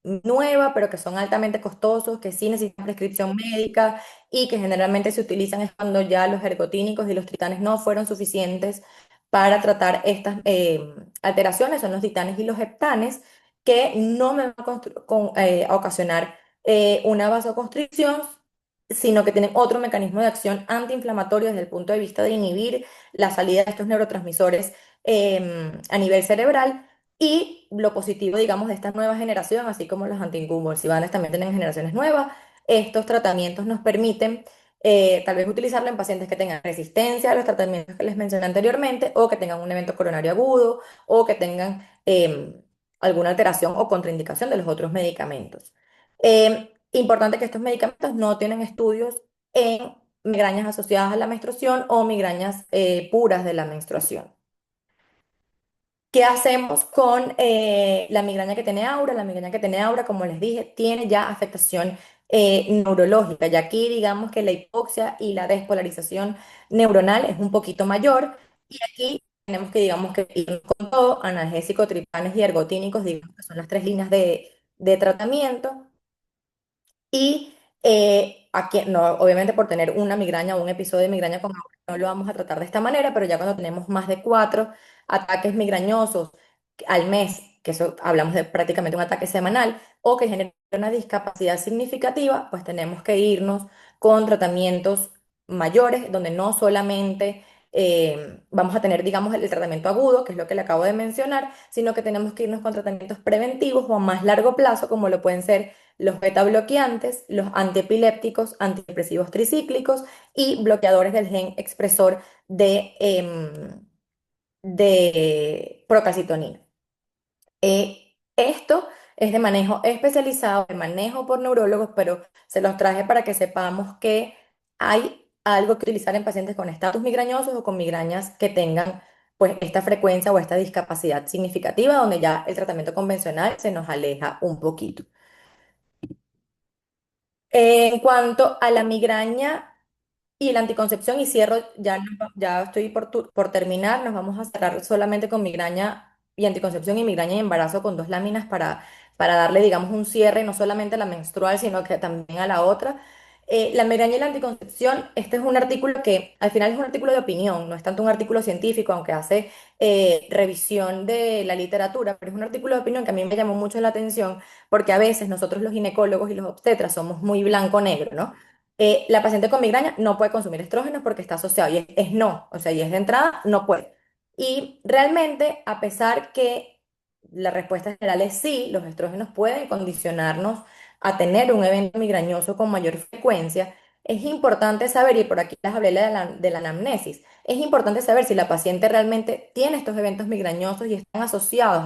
nueva, pero que son altamente costosos, que sí necesitan prescripción médica y que generalmente se utilizan es cuando ya los ergotínicos y los tritanes no fueron suficientes para tratar estas alteraciones, son los titanes y los heptanes que no me va a ocasionar una vasoconstricción, sino que tienen otro mecanismo de acción antiinflamatorio desde el punto de vista de inhibir la salida de estos neurotransmisores a nivel cerebral. Y lo positivo, digamos, de esta nueva generación, así como los anticonvulsivantes también tienen generaciones nuevas, estos tratamientos nos permiten tal vez utilizarlo en pacientes que tengan resistencia a los tratamientos que les mencioné anteriormente o que tengan un evento coronario agudo o que tengan alguna alteración o contraindicación de los otros medicamentos. Importante que estos medicamentos no tienen estudios en migrañas asociadas a la menstruación o migrañas puras de la menstruación. ¿Qué hacemos con la migraña que tiene aura? La migraña que tiene aura, como les dije, tiene ya afectación neurológica. Y aquí digamos que la hipoxia y la despolarización neuronal es un poquito mayor. Y aquí tenemos que, digamos, que ir con todo, analgésico, triptanes y ergotínicos, digamos que son las tres líneas de tratamiento. Y aquí, no, obviamente por tener una migraña o un episodio de migraña con aura, no lo vamos a tratar de esta manera, pero ya cuando tenemos más de 4 ataques migrañosos al mes, que eso hablamos de prácticamente un ataque semanal, o que genera una discapacidad significativa, pues tenemos que irnos con tratamientos mayores, donde no solamente vamos a tener, digamos, el tratamiento agudo, que es lo que le acabo de mencionar, sino que tenemos que irnos con tratamientos preventivos o a más largo plazo, como lo pueden ser los beta bloqueantes, los antiepilépticos, antidepresivos tricíclicos y bloqueadores del gen expresor de procalcitonina. Esto es de manejo especializado, de manejo por neurólogos, pero se los traje para que sepamos que hay algo que utilizar en pacientes con estatus migrañosos o con migrañas que tengan pues esta frecuencia o esta discapacidad significativa donde ya el tratamiento convencional se nos aleja un poquito. En cuanto a la migraña y la anticoncepción, y cierro, ya, ya estoy por terminar, nos vamos a cerrar solamente con migraña y anticoncepción y migraña y embarazo con dos láminas para darle, digamos, un cierre no solamente a la menstrual, sino que también a la otra. La migraña y la anticoncepción, este es un artículo que al final es un artículo de opinión, no es tanto un artículo científico, aunque hace revisión de la literatura, pero es un artículo de opinión que a mí me llamó mucho la atención porque a veces nosotros los ginecólogos y los obstetras somos muy blanco-negro, ¿no? La paciente con migraña no puede consumir estrógenos porque está asociado y es no, o sea, y es de entrada, no puede. Y realmente, a pesar que la respuesta general es sí, los estrógenos pueden condicionarnos a tener un evento migrañoso con mayor frecuencia, es importante saber, y por aquí les hablé de la anamnesis, es importante saber si la paciente realmente tiene estos eventos migrañosos y están asociados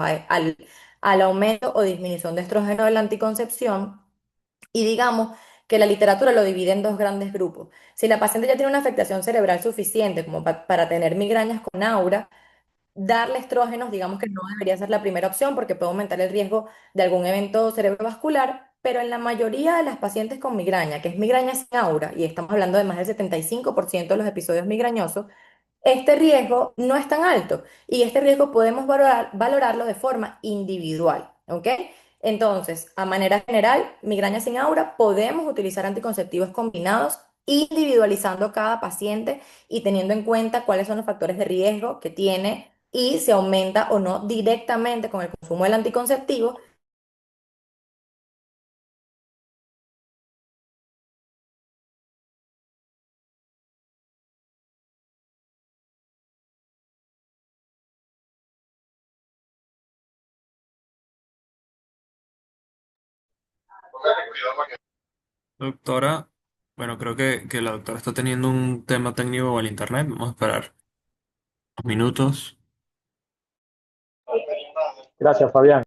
al aumento o disminución de estrógeno de la anticoncepción. Y digamos que la literatura lo divide en dos grandes grupos. Si la paciente ya tiene una afectación cerebral suficiente como para tener migrañas con aura, darle estrógenos, digamos que no debería ser la primera opción porque puede aumentar el riesgo de algún evento cerebrovascular, pero en la mayoría de las pacientes con migraña, que es migraña sin aura, y estamos hablando de más del 75% de los episodios migrañosos, este riesgo no es tan alto y este riesgo podemos valorarlo de forma individual, ¿ok? Entonces, a manera general, migraña sin aura, podemos utilizar anticonceptivos combinados, individualizando cada paciente y teniendo en cuenta cuáles son los factores de riesgo que tiene y se aumenta o no directamente con el consumo del anticonceptivo.
Doctora, bueno, creo que la doctora está teniendo un tema técnico con el internet. Vamos a esperar unos minutos.
Gracias, Fabián.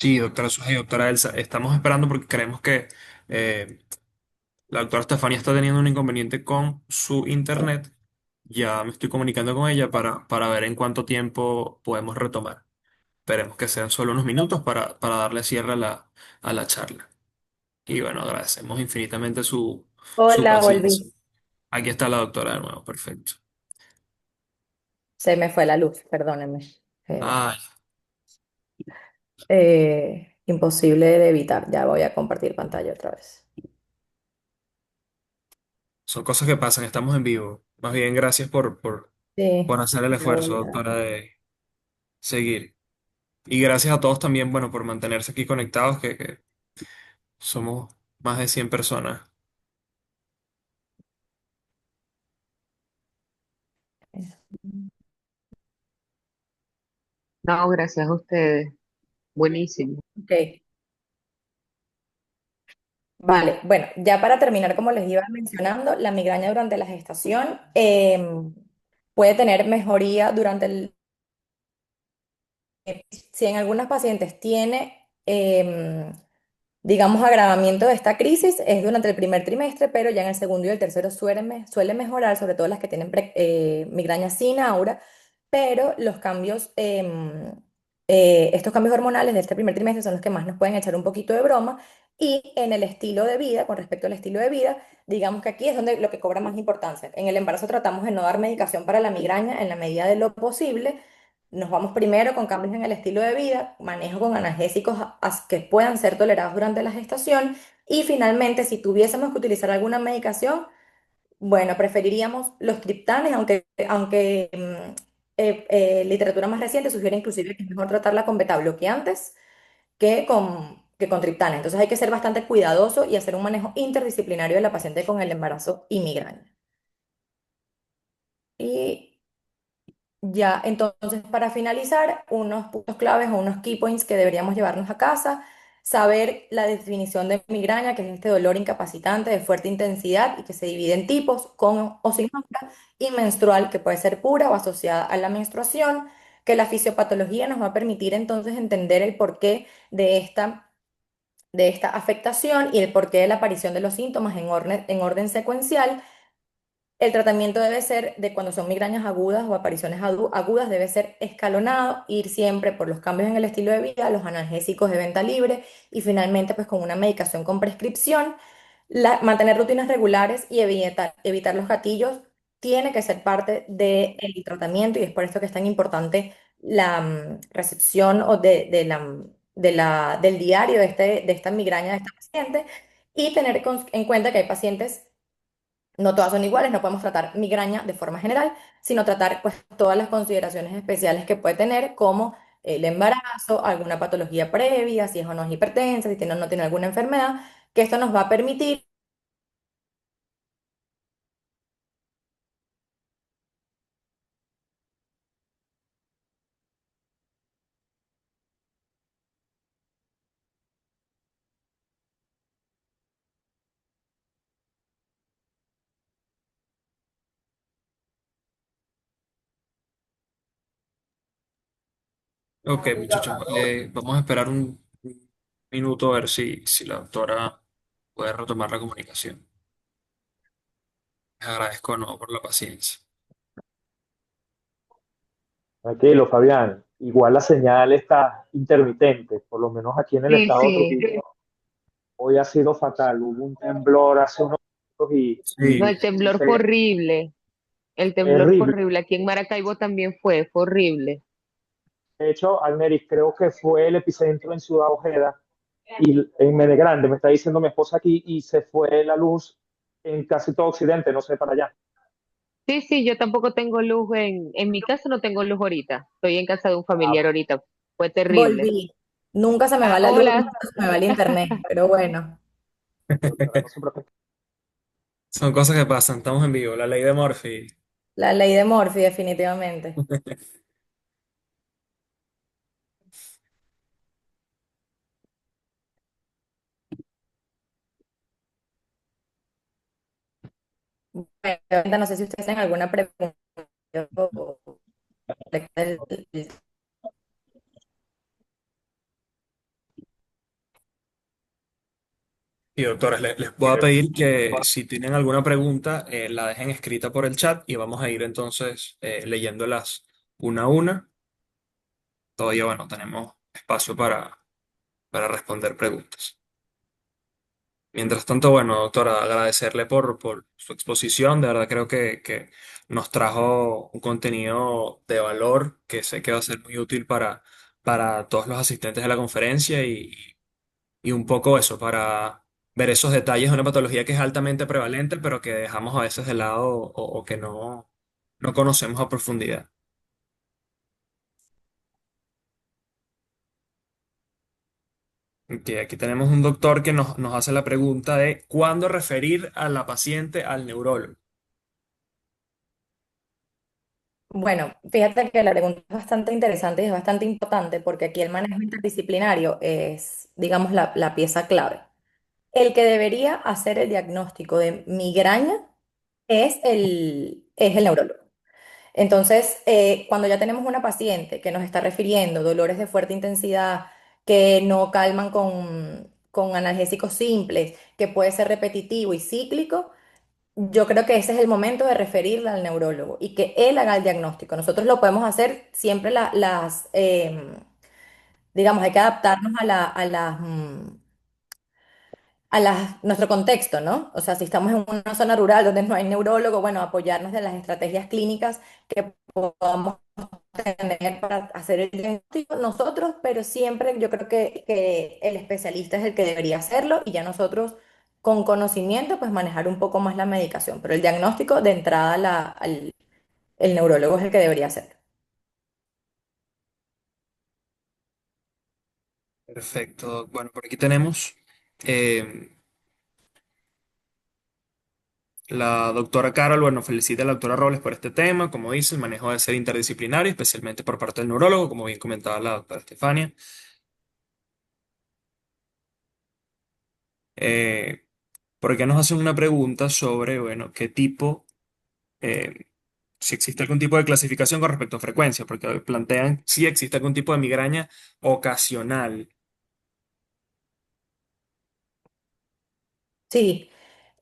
Sí, doctora Suja y doctora Elsa, estamos esperando porque creemos que eh, la doctora Estefanía está teniendo un inconveniente con su internet. Ya me estoy comunicando con ella para ver en cuánto tiempo podemos retomar. Esperemos que sean solo unos minutos para darle cierre a la charla. Y bueno, agradecemos infinitamente su
Hola,
paciencia.
volví.
Aquí está la doctora de nuevo, perfecto.
Se me fue la luz, perdónenme. Eh,
Ay,
Imposible de evitar. Ya voy a compartir pantalla otra vez.
son cosas que pasan, estamos en vivo. Más bien, gracias por
Sí,
hacer el
ya
esfuerzo,
voy a...
doctora, de seguir. Y gracias a todos también, bueno, por mantenerse aquí conectados, que somos más de 100 personas.
No, gracias a ustedes. Buenísimo.
Ok, vale. Bueno, ya para terminar, como les iba mencionando, la migraña durante la gestación puede tener mejoría durante el... Si en algunas pacientes tiene, digamos, agravamiento de esta crisis, es durante el primer trimestre, pero ya en el segundo y el tercero suele mejorar, sobre todo las que tienen migraña sin aura, pero los cambios... estos cambios hormonales de este primer trimestre son los que más nos pueden echar un poquito de broma. Y en el estilo de vida, con respecto al estilo de vida, digamos que aquí es donde lo que cobra más importancia. En el embarazo tratamos de no dar medicación para la migraña en la medida de lo posible. Nos vamos primero con cambios en el estilo de vida, manejo con analgésicos que puedan ser tolerados durante la gestación. Y finalmente, si tuviésemos que utilizar alguna medicación, bueno, preferiríamos los triptanes, aunque literatura más reciente sugiere inclusive que es mejor tratarla con beta bloqueantes que con triptanes. Entonces hay que ser bastante cuidadoso y hacer un manejo interdisciplinario de la paciente con el embarazo y migraña. Y ya, entonces, para finalizar, unos puntos claves o unos key points que deberíamos llevarnos a casa: saber la definición de migraña, que es este dolor incapacitante de fuerte intensidad y que se divide en tipos, con o sin mancha, y menstrual, que puede ser pura o asociada a la menstruación, que la fisiopatología nos va a permitir entonces entender el porqué de esta afectación y el porqué de la aparición de los síntomas en orden secuencial. El tratamiento debe ser de cuando son migrañas agudas o apariciones agudas, debe ser escalonado, ir siempre por los cambios en el estilo de vida, los analgésicos de venta libre y finalmente pues con una medicación con prescripción. Mantener rutinas regulares y evitar los gatillos tiene que ser parte del tratamiento, y es por esto que es tan importante la recepción o del diario de esta migraña de esta paciente, y tener en cuenta que hay pacientes, no todas son iguales, no podemos tratar migraña de forma general, sino tratar pues todas las consideraciones especiales que puede tener, como el embarazo, alguna patología previa, si es o no es hipertensa, si tiene o no tiene alguna enfermedad, que esto nos va a permitir.
Ok, muchachos, vamos a esperar un minuto a ver si la doctora puede retomar la comunicación. Les agradezco no por la paciencia.
Tranquilo, Fabián. Igual la señal está intermitente, por lo menos aquí en el
Sí,
estado
sí.
Trujillo. Hoy ha sido fatal. Hubo un temblor hace unos minutos
No,
Sí,
el temblor fue horrible. El temblor fue
terrible.
horrible. Aquí en Maracaibo también fue horrible.
De hecho, Almeris, creo que fue el epicentro en Ciudad Ojeda y en Menegrande, me está diciendo mi esposa aquí, y se fue la luz en casi todo Occidente, no sé para allá.
Sí, sí, yo tampoco tengo luz en mi casa, no tengo luz ahorita. Estoy en casa de un
Ah,
familiar ahorita. Fue terrible.
Volví. Nunca se me
Ah,
va la luz,
hola.
nunca se me va el internet, pero bueno,
doctora, no se preocupe.
son cosas que pasan, estamos en vivo, la ley de Murphy.
la ley de Murphy definitivamente. Bueno, no sé si ustedes tienen alguna pregunta. o-
Y doctores, les voy a pedir que si tienen alguna pregunta, la dejen escrita por el chat y vamos a ir entonces leyéndolas una a una. Todavía, bueno, tenemos espacio para responder preguntas. Mientras tanto, bueno, doctora, agradecerle por su exposición. De verdad creo que nos trajo un contenido de valor que sé que va a ser muy útil para todos los asistentes de la conferencia y un poco eso, para ver esos detalles de una patología que es altamente prevalente, pero que dejamos a veces de lado o que no conocemos a profundidad. Que aquí tenemos un doctor que nos hace la pregunta de ¿cuándo referir a la paciente al neurólogo?
Bueno, fíjate que la pregunta es bastante interesante y es bastante importante, porque aquí el manejo interdisciplinario es, digamos, la pieza clave. El que debería hacer el diagnóstico de migraña es el neurólogo. Entonces, cuando ya tenemos una paciente que nos está refiriendo dolores de fuerte intensidad que no calman con analgésicos simples, que puede ser repetitivo y cíclico, yo creo que ese es el momento de referirla al neurólogo y que él haga el diagnóstico. Nosotros lo podemos hacer siempre. digamos, hay que adaptarnos nuestro contexto, ¿no? O sea, si estamos en una zona rural donde no hay neurólogo, bueno, apoyarnos de las estrategias clínicas que podamos tener para hacer el diagnóstico nosotros, pero siempre yo creo que el especialista es el que debería hacerlo y ya nosotros con conocimiento pues manejar un poco más la medicación, pero el diagnóstico de entrada el neurólogo es el que debería hacer.
Perfecto. Bueno, por aquí tenemos eh, la doctora Carol. Bueno, felicita a la doctora Robles por este tema. Como dice, el manejo debe ser interdisciplinario, especialmente por parte del neurólogo, como bien comentaba la doctora Estefania. Eh, por acá nos hacen una pregunta sobre, bueno, qué tipo, eh, si existe algún tipo de clasificación con respecto a frecuencia, porque plantean si existe algún tipo de migraña ocasional.
Sí,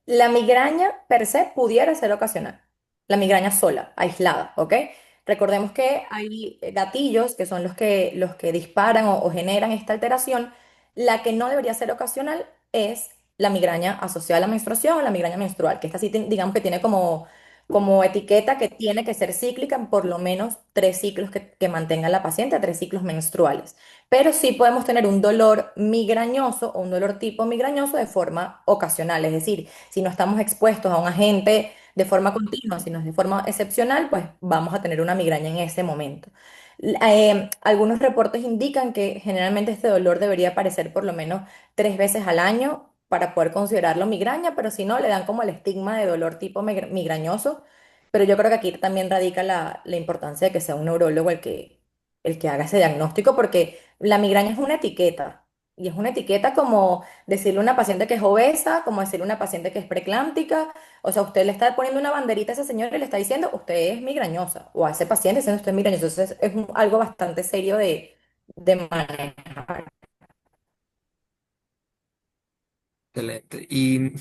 la migraña per se pudiera ser ocasional, la migraña sola, aislada, ¿ok? Recordemos que hay gatillos que son los que disparan o generan esta alteración. La que no debería ser ocasional es la migraña asociada a la menstruación o la migraña menstrual, que esta sí digamos que tiene como etiqueta que tiene que ser cíclica, en por lo menos 3 ciclos que mantenga la paciente, 3 ciclos menstruales. Pero sí podemos tener un dolor migrañoso o un dolor tipo migrañoso de forma ocasional, es decir, si no estamos expuestos a un agente de forma continua, sino de forma excepcional, pues vamos a tener una migraña en ese momento. Algunos reportes indican que generalmente este dolor debería aparecer por lo menos 3 veces al año para poder considerarlo migraña, pero si no, le dan como el estigma de dolor tipo migrañoso. Pero yo creo que aquí también radica la importancia de que sea un neurólogo el que haga ese diagnóstico, porque la migraña es una etiqueta. Y es una etiqueta como decirle a una paciente que es obesa, como decirle a una paciente que es preclántica. O sea, usted le está poniendo una banderita a esa señora y le está diciendo, usted es migrañosa. O a ese paciente diciendo, usted es migrañoso. Entonces, es algo bastante serio de manejar.
Excelente. Y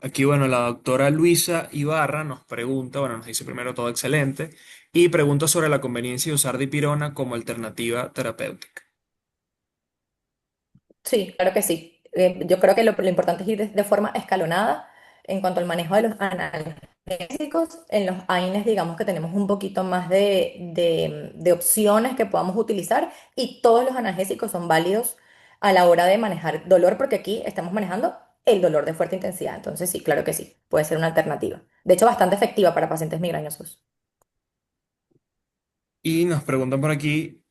aquí, bueno, la doctora Luisa Ibarra nos pregunta, bueno, nos dice primero todo excelente, y pregunta sobre la conveniencia de usar dipirona como alternativa terapéutica.
Sí, claro que sí. Yo creo que lo importante es ir de forma escalonada en cuanto al manejo de los analgésicos. En los AINES, digamos que tenemos un poquito más de opciones que podamos utilizar y todos los analgésicos son válidos a la hora de manejar dolor, porque aquí estamos manejando el dolor de fuerte intensidad. Entonces, sí, claro que sí, puede ser una alternativa. De hecho, bastante efectiva para pacientes migrañosos.
Y nos preguntan por aquí,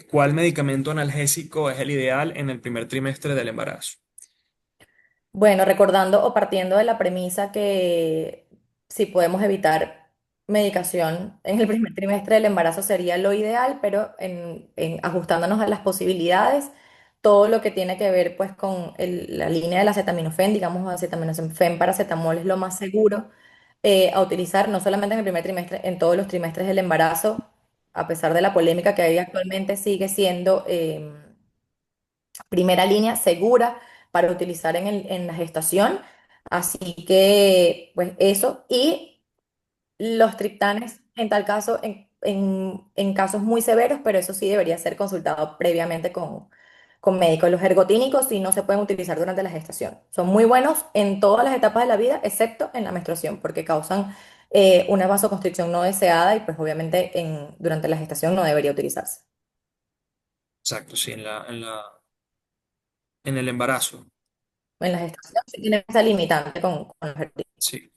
¿cuál medicamento analgésico es el ideal en el primer trimestre del embarazo?
Bueno, recordando o partiendo de la premisa que si podemos evitar medicación en el primer trimestre del embarazo sería lo ideal, pero en ajustándonos a las posibilidades, todo lo que tiene que ver pues con la línea del acetaminofén, digamos acetaminofén, paracetamol es lo más seguro a utilizar, no solamente en el primer trimestre, en todos los trimestres del embarazo, a pesar de la polémica que hay actualmente, sigue siendo primera línea segura para utilizar en la gestación. Así que, pues eso. Y los triptanes, en tal caso, en casos muy severos, pero eso sí debería ser consultado previamente con médicos. Los ergotínicos sí no se pueden utilizar durante la gestación. Son muy buenos en todas las etapas de la vida, excepto en la menstruación, porque causan una vasoconstricción no deseada y pues obviamente durante la gestación no debería utilizarse.
Exacto, sí, en el embarazo.
En la gestación sí tiene esa limitante con los ergotínicos.
Sí.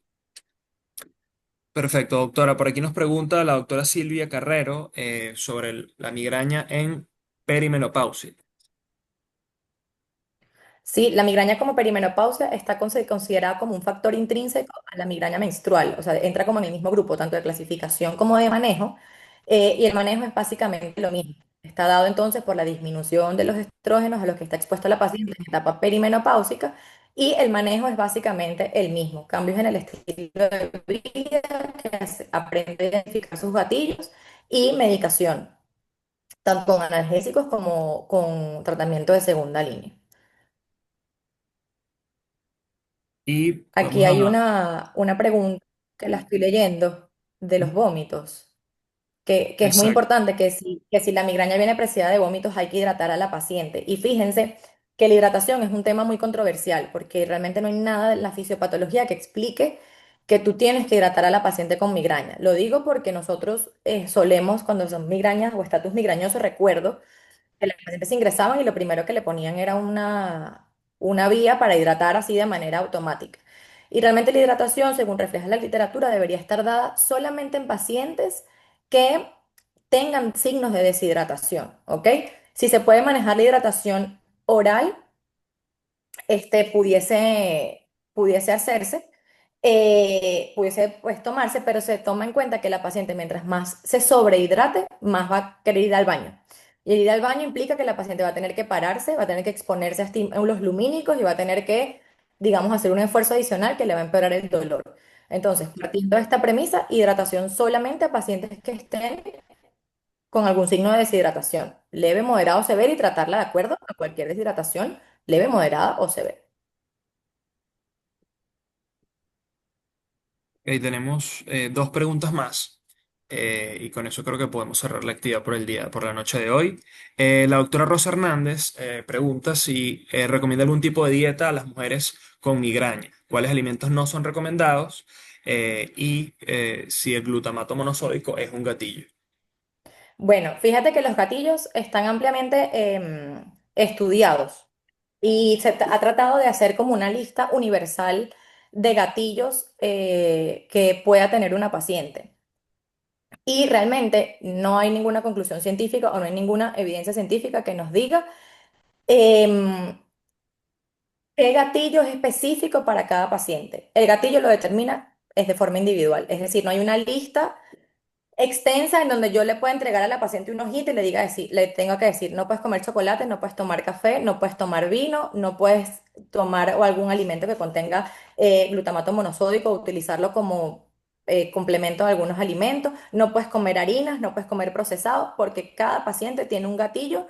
Perfecto, doctora. Por aquí nos pregunta la doctora Silvia Carrero sobre la migraña en perimenopausia.
Sí, la migraña como perimenopausia está considerada como un factor intrínseco a la migraña menstrual, o sea, entra como en el mismo grupo, tanto de clasificación como de manejo, y el manejo es básicamente lo mismo. Está dado entonces por la disminución de los estrógenos a los que está expuesta la paciente en etapa perimenopáusica, y el manejo es básicamente el mismo, cambios en el estilo de vida, que aprende a identificar sus gatillos y medicación, tanto con analgésicos como con tratamiento de segunda línea.
Y
Aquí
vamos
hay
a...
una pregunta que la estoy leyendo de los vómitos. que es muy
Exacto.
importante que si la migraña viene precedida de vómitos hay que hidratar a la paciente. Y fíjense que la hidratación es un tema muy controversial porque realmente no hay nada en la fisiopatología que explique que tú tienes que hidratar a la paciente con migraña. Lo digo porque nosotros solemos, cuando son migrañas o estatus migrañoso, recuerdo que las pacientes ingresaban y lo primero que le ponían era una vía para hidratar así de manera automática. Y realmente la hidratación, según refleja la literatura, debería estar dada solamente en pacientes que tengan signos de deshidratación, ¿ok? Si se puede manejar la hidratación oral, pudiese hacerse, pudiese pues tomarse, pero se toma en cuenta que la paciente mientras más se sobrehidrate, más va a querer ir al baño. Y el ir al baño implica que la paciente va a tener que pararse, va a tener que exponerse a estímulos lumínicos y va a tener que, digamos, hacer un esfuerzo adicional que le va a empeorar el dolor. Entonces, partiendo de esta premisa, hidratación solamente a pacientes que estén con algún signo de deshidratación, leve, moderado o severo, y tratarla de acuerdo a cualquier deshidratación leve, moderada o severa.
Tenemos dos preguntas más y con eso creo que podemos cerrar la actividad por el día, por la noche de hoy. La doctora Rosa Hernández pregunta si recomienda algún tipo de dieta a las mujeres con migraña, cuáles alimentos no son recomendados y si el glutamato monosódico es un gatillo.
Bueno, fíjate que los gatillos están ampliamente estudiados y ha tratado de hacer como una lista universal de gatillos que pueda tener una paciente. Y realmente no hay ninguna conclusión científica o no hay ninguna evidencia científica que nos diga em, qué gatillo es específico para cada paciente. El gatillo lo determina es de forma individual, es decir, no hay una lista extensa en donde yo le pueda entregar a la paciente una hojita y le diga le tengo que decir, no puedes comer chocolate, no puedes tomar café, no puedes tomar vino, no puedes tomar o algún alimento que contenga glutamato monosódico, utilizarlo como complemento de algunos alimentos, no puedes comer harinas, no puedes comer procesados, porque cada paciente tiene un gatillo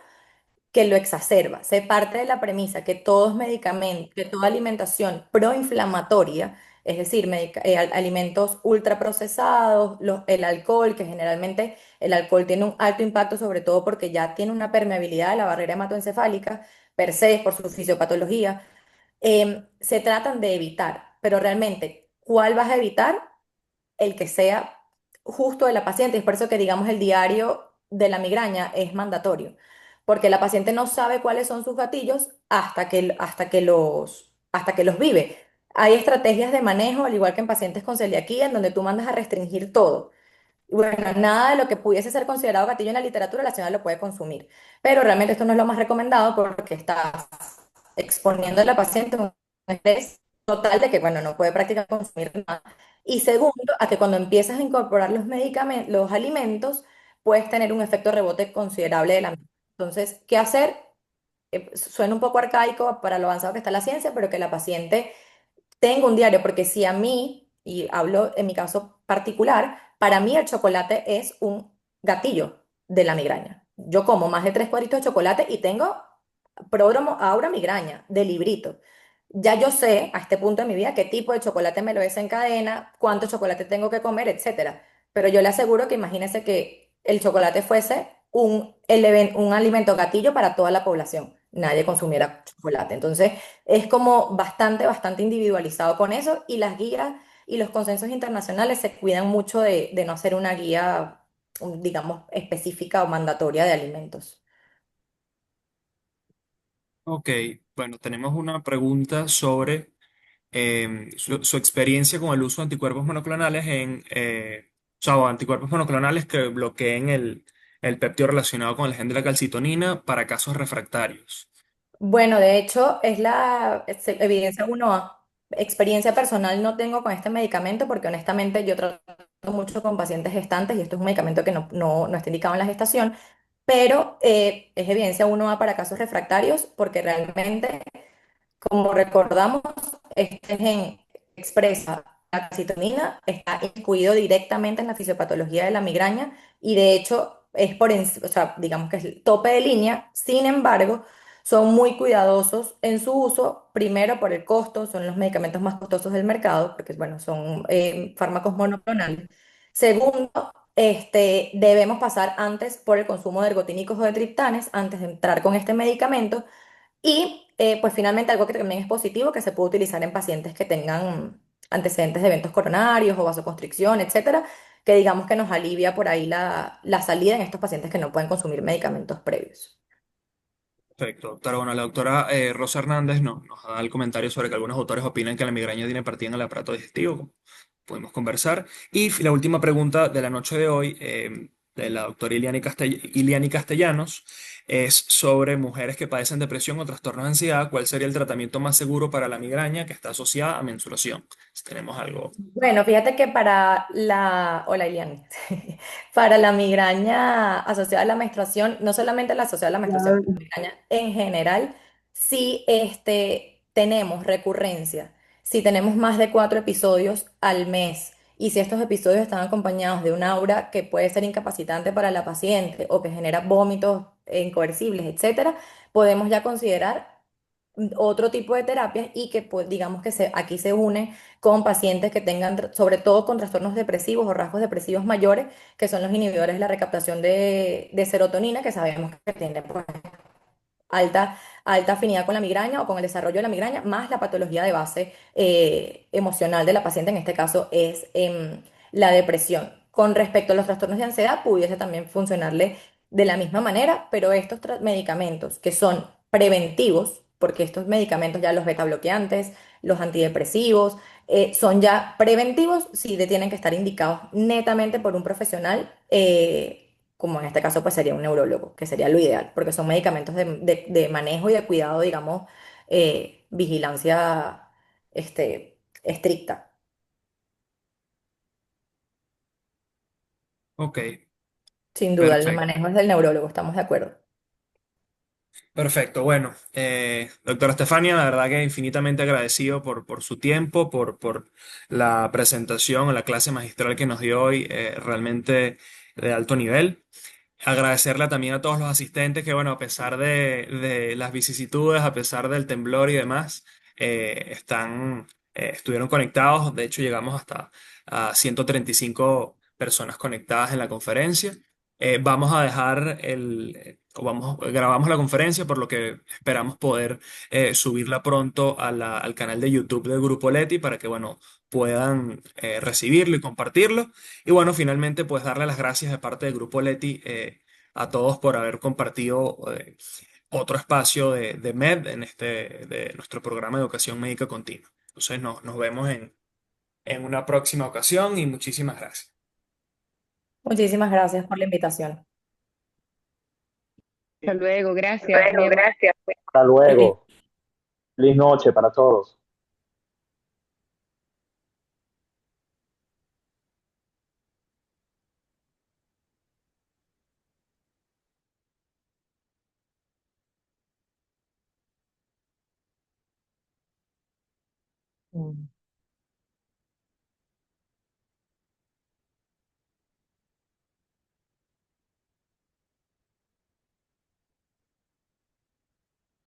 que lo exacerba. Se parte de la premisa que todos medicamentos, que toda alimentación proinflamatoria, es decir, alimentos ultraprocesados, el alcohol, que generalmente el alcohol tiene un alto impacto, sobre todo porque ya tiene una permeabilidad de la barrera hematoencefálica, per se, por su fisiopatología, se tratan de evitar. Pero realmente, ¿cuál vas a evitar? El que sea justo de la paciente. Es por eso que, digamos, el diario de la migraña es mandatorio, porque la paciente no sabe cuáles son sus gatillos hasta que los vive. Hay estrategias de manejo, al igual que en pacientes con celiaquía, en donde tú mandas a restringir todo. Y bueno, nada de lo que pudiese ser considerado gatillo en la literatura, la señora lo puede consumir. Pero realmente esto no es lo más recomendado porque está exponiendo a la paciente a un estrés total de que, bueno, no puede prácticamente consumir nada. Y segundo, a que cuando empiezas a incorporar los medicamentos, los alimentos, puedes tener un efecto rebote considerable de la misma. Entonces, ¿qué hacer? Suena un poco arcaico para lo avanzado que está la ciencia, pero que la paciente tengo un diario, porque si a mí, y hablo en mi caso particular, para mí el chocolate es un gatillo de la migraña. Yo como más de 3 cuadritos de chocolate y tengo pródromo, aura, migraña, de librito. Ya yo sé a este punto de mi vida qué tipo de chocolate me lo desencadena, cuánto chocolate tengo que comer, etcétera. Pero yo le aseguro que imagínese que el chocolate fuese un alimento gatillo para toda la población. Nadie consumiera chocolate. Entonces, es como bastante individualizado con eso y las guías y los consensos internacionales se cuidan mucho de no hacer una guía, digamos, específica o mandatoria de alimentos.
Ok, bueno, tenemos una pregunta sobre su experiencia con el uso de anticuerpos monoclonales o sea, o anticuerpos monoclonales que bloqueen el péptido relacionado con el gen de la calcitonina para casos refractarios.
Bueno, de hecho, evidencia 1A. Experiencia personal no tengo con este medicamento porque honestamente yo trato mucho con pacientes gestantes y esto es un medicamento que no está indicado en la gestación, pero es evidencia 1A para casos refractarios porque realmente, como recordamos, este gen expresa la calcitonina, está incluido directamente en la fisiopatología de la migraña y de hecho es o sea, digamos que es el tope de línea. Sin embargo, son muy cuidadosos en su uso, primero por el costo, son los medicamentos más costosos del mercado, porque bueno, son fármacos monoclonales. Segundo, debemos pasar antes por el consumo de ergotínicos o de triptanes antes de entrar con este medicamento. Y pues finalmente algo que también es positivo, que se puede utilizar en pacientes que tengan antecedentes de eventos coronarios o vasoconstricción, etcétera, que digamos que nos alivia por ahí la salida en estos pacientes que no pueden consumir medicamentos previos.
Perfecto, doctora. Bueno, la doctora Rosa Hernández nos da el comentario sobre que algunos autores opinan que la migraña tiene partida en el aparato digestivo, como pudimos conversar. Y la última pregunta de la noche de hoy, de la doctora Iliani Castellanos, es sobre mujeres que padecen depresión o trastornos de ansiedad. ¿Cuál sería el tratamiento más seguro para la migraña que está asociada a menstruación? Si tenemos algo.
Bueno, fíjate que hola Ilian, para la migraña asociada a la menstruación, no solamente la asociada a la menstruación, la migraña en general, si tenemos recurrencia, si tenemos más de 4 episodios al mes y si estos episodios están acompañados de un aura que puede ser incapacitante para la paciente o que genera vómitos incoercibles, etcétera, podemos ya considerar otro tipo de terapias y que pues digamos que aquí se une con pacientes que tengan, sobre todo con trastornos depresivos o rasgos depresivos mayores, que son los inhibidores de la recaptación de serotonina, que sabemos que tienen pues, alta afinidad con la migraña o con el desarrollo de la migraña, más la patología de base emocional de la paciente, en este caso es la depresión. Con respecto a los trastornos de ansiedad, pudiese también funcionarle de la misma manera, pero estos medicamentos que son preventivos, porque estos medicamentos ya los beta bloqueantes, los antidepresivos, son ya preventivos, sí tienen que estar indicados netamente por un profesional como en este caso pues sería un neurólogo, que sería lo ideal, porque son medicamentos de manejo y de cuidado, digamos, vigilancia estricta.
Ok,
Sin duda, el
perfecto.
manejo es del neurólogo, estamos de acuerdo.
Perfecto, bueno, doctora Estefania, la verdad que infinitamente agradecido por su tiempo, por la presentación, la clase magistral que nos dio hoy, realmente de alto nivel. Agradecerle también a todos los asistentes que, bueno, a pesar de las vicisitudes, a pesar del temblor y demás, estuvieron conectados. De hecho, llegamos hasta a 135 personas conectadas en la conferencia. Vamos a dejar grabamos la conferencia, por lo que esperamos poder subirla pronto al canal de YouTube del Grupo Leti para que, bueno, puedan recibirlo y compartirlo. Y bueno, finalmente, pues darle las gracias de parte del Grupo Leti a todos por haber compartido otro espacio de MED de nuestro programa de educación médica continua. Entonces, nos vemos en una próxima ocasión y muchísimas gracias.
Muchísimas gracias por la invitación.
Hasta luego, gracias.
Bueno, gracias. Hasta luego. Feliz noche para todos.
Mm.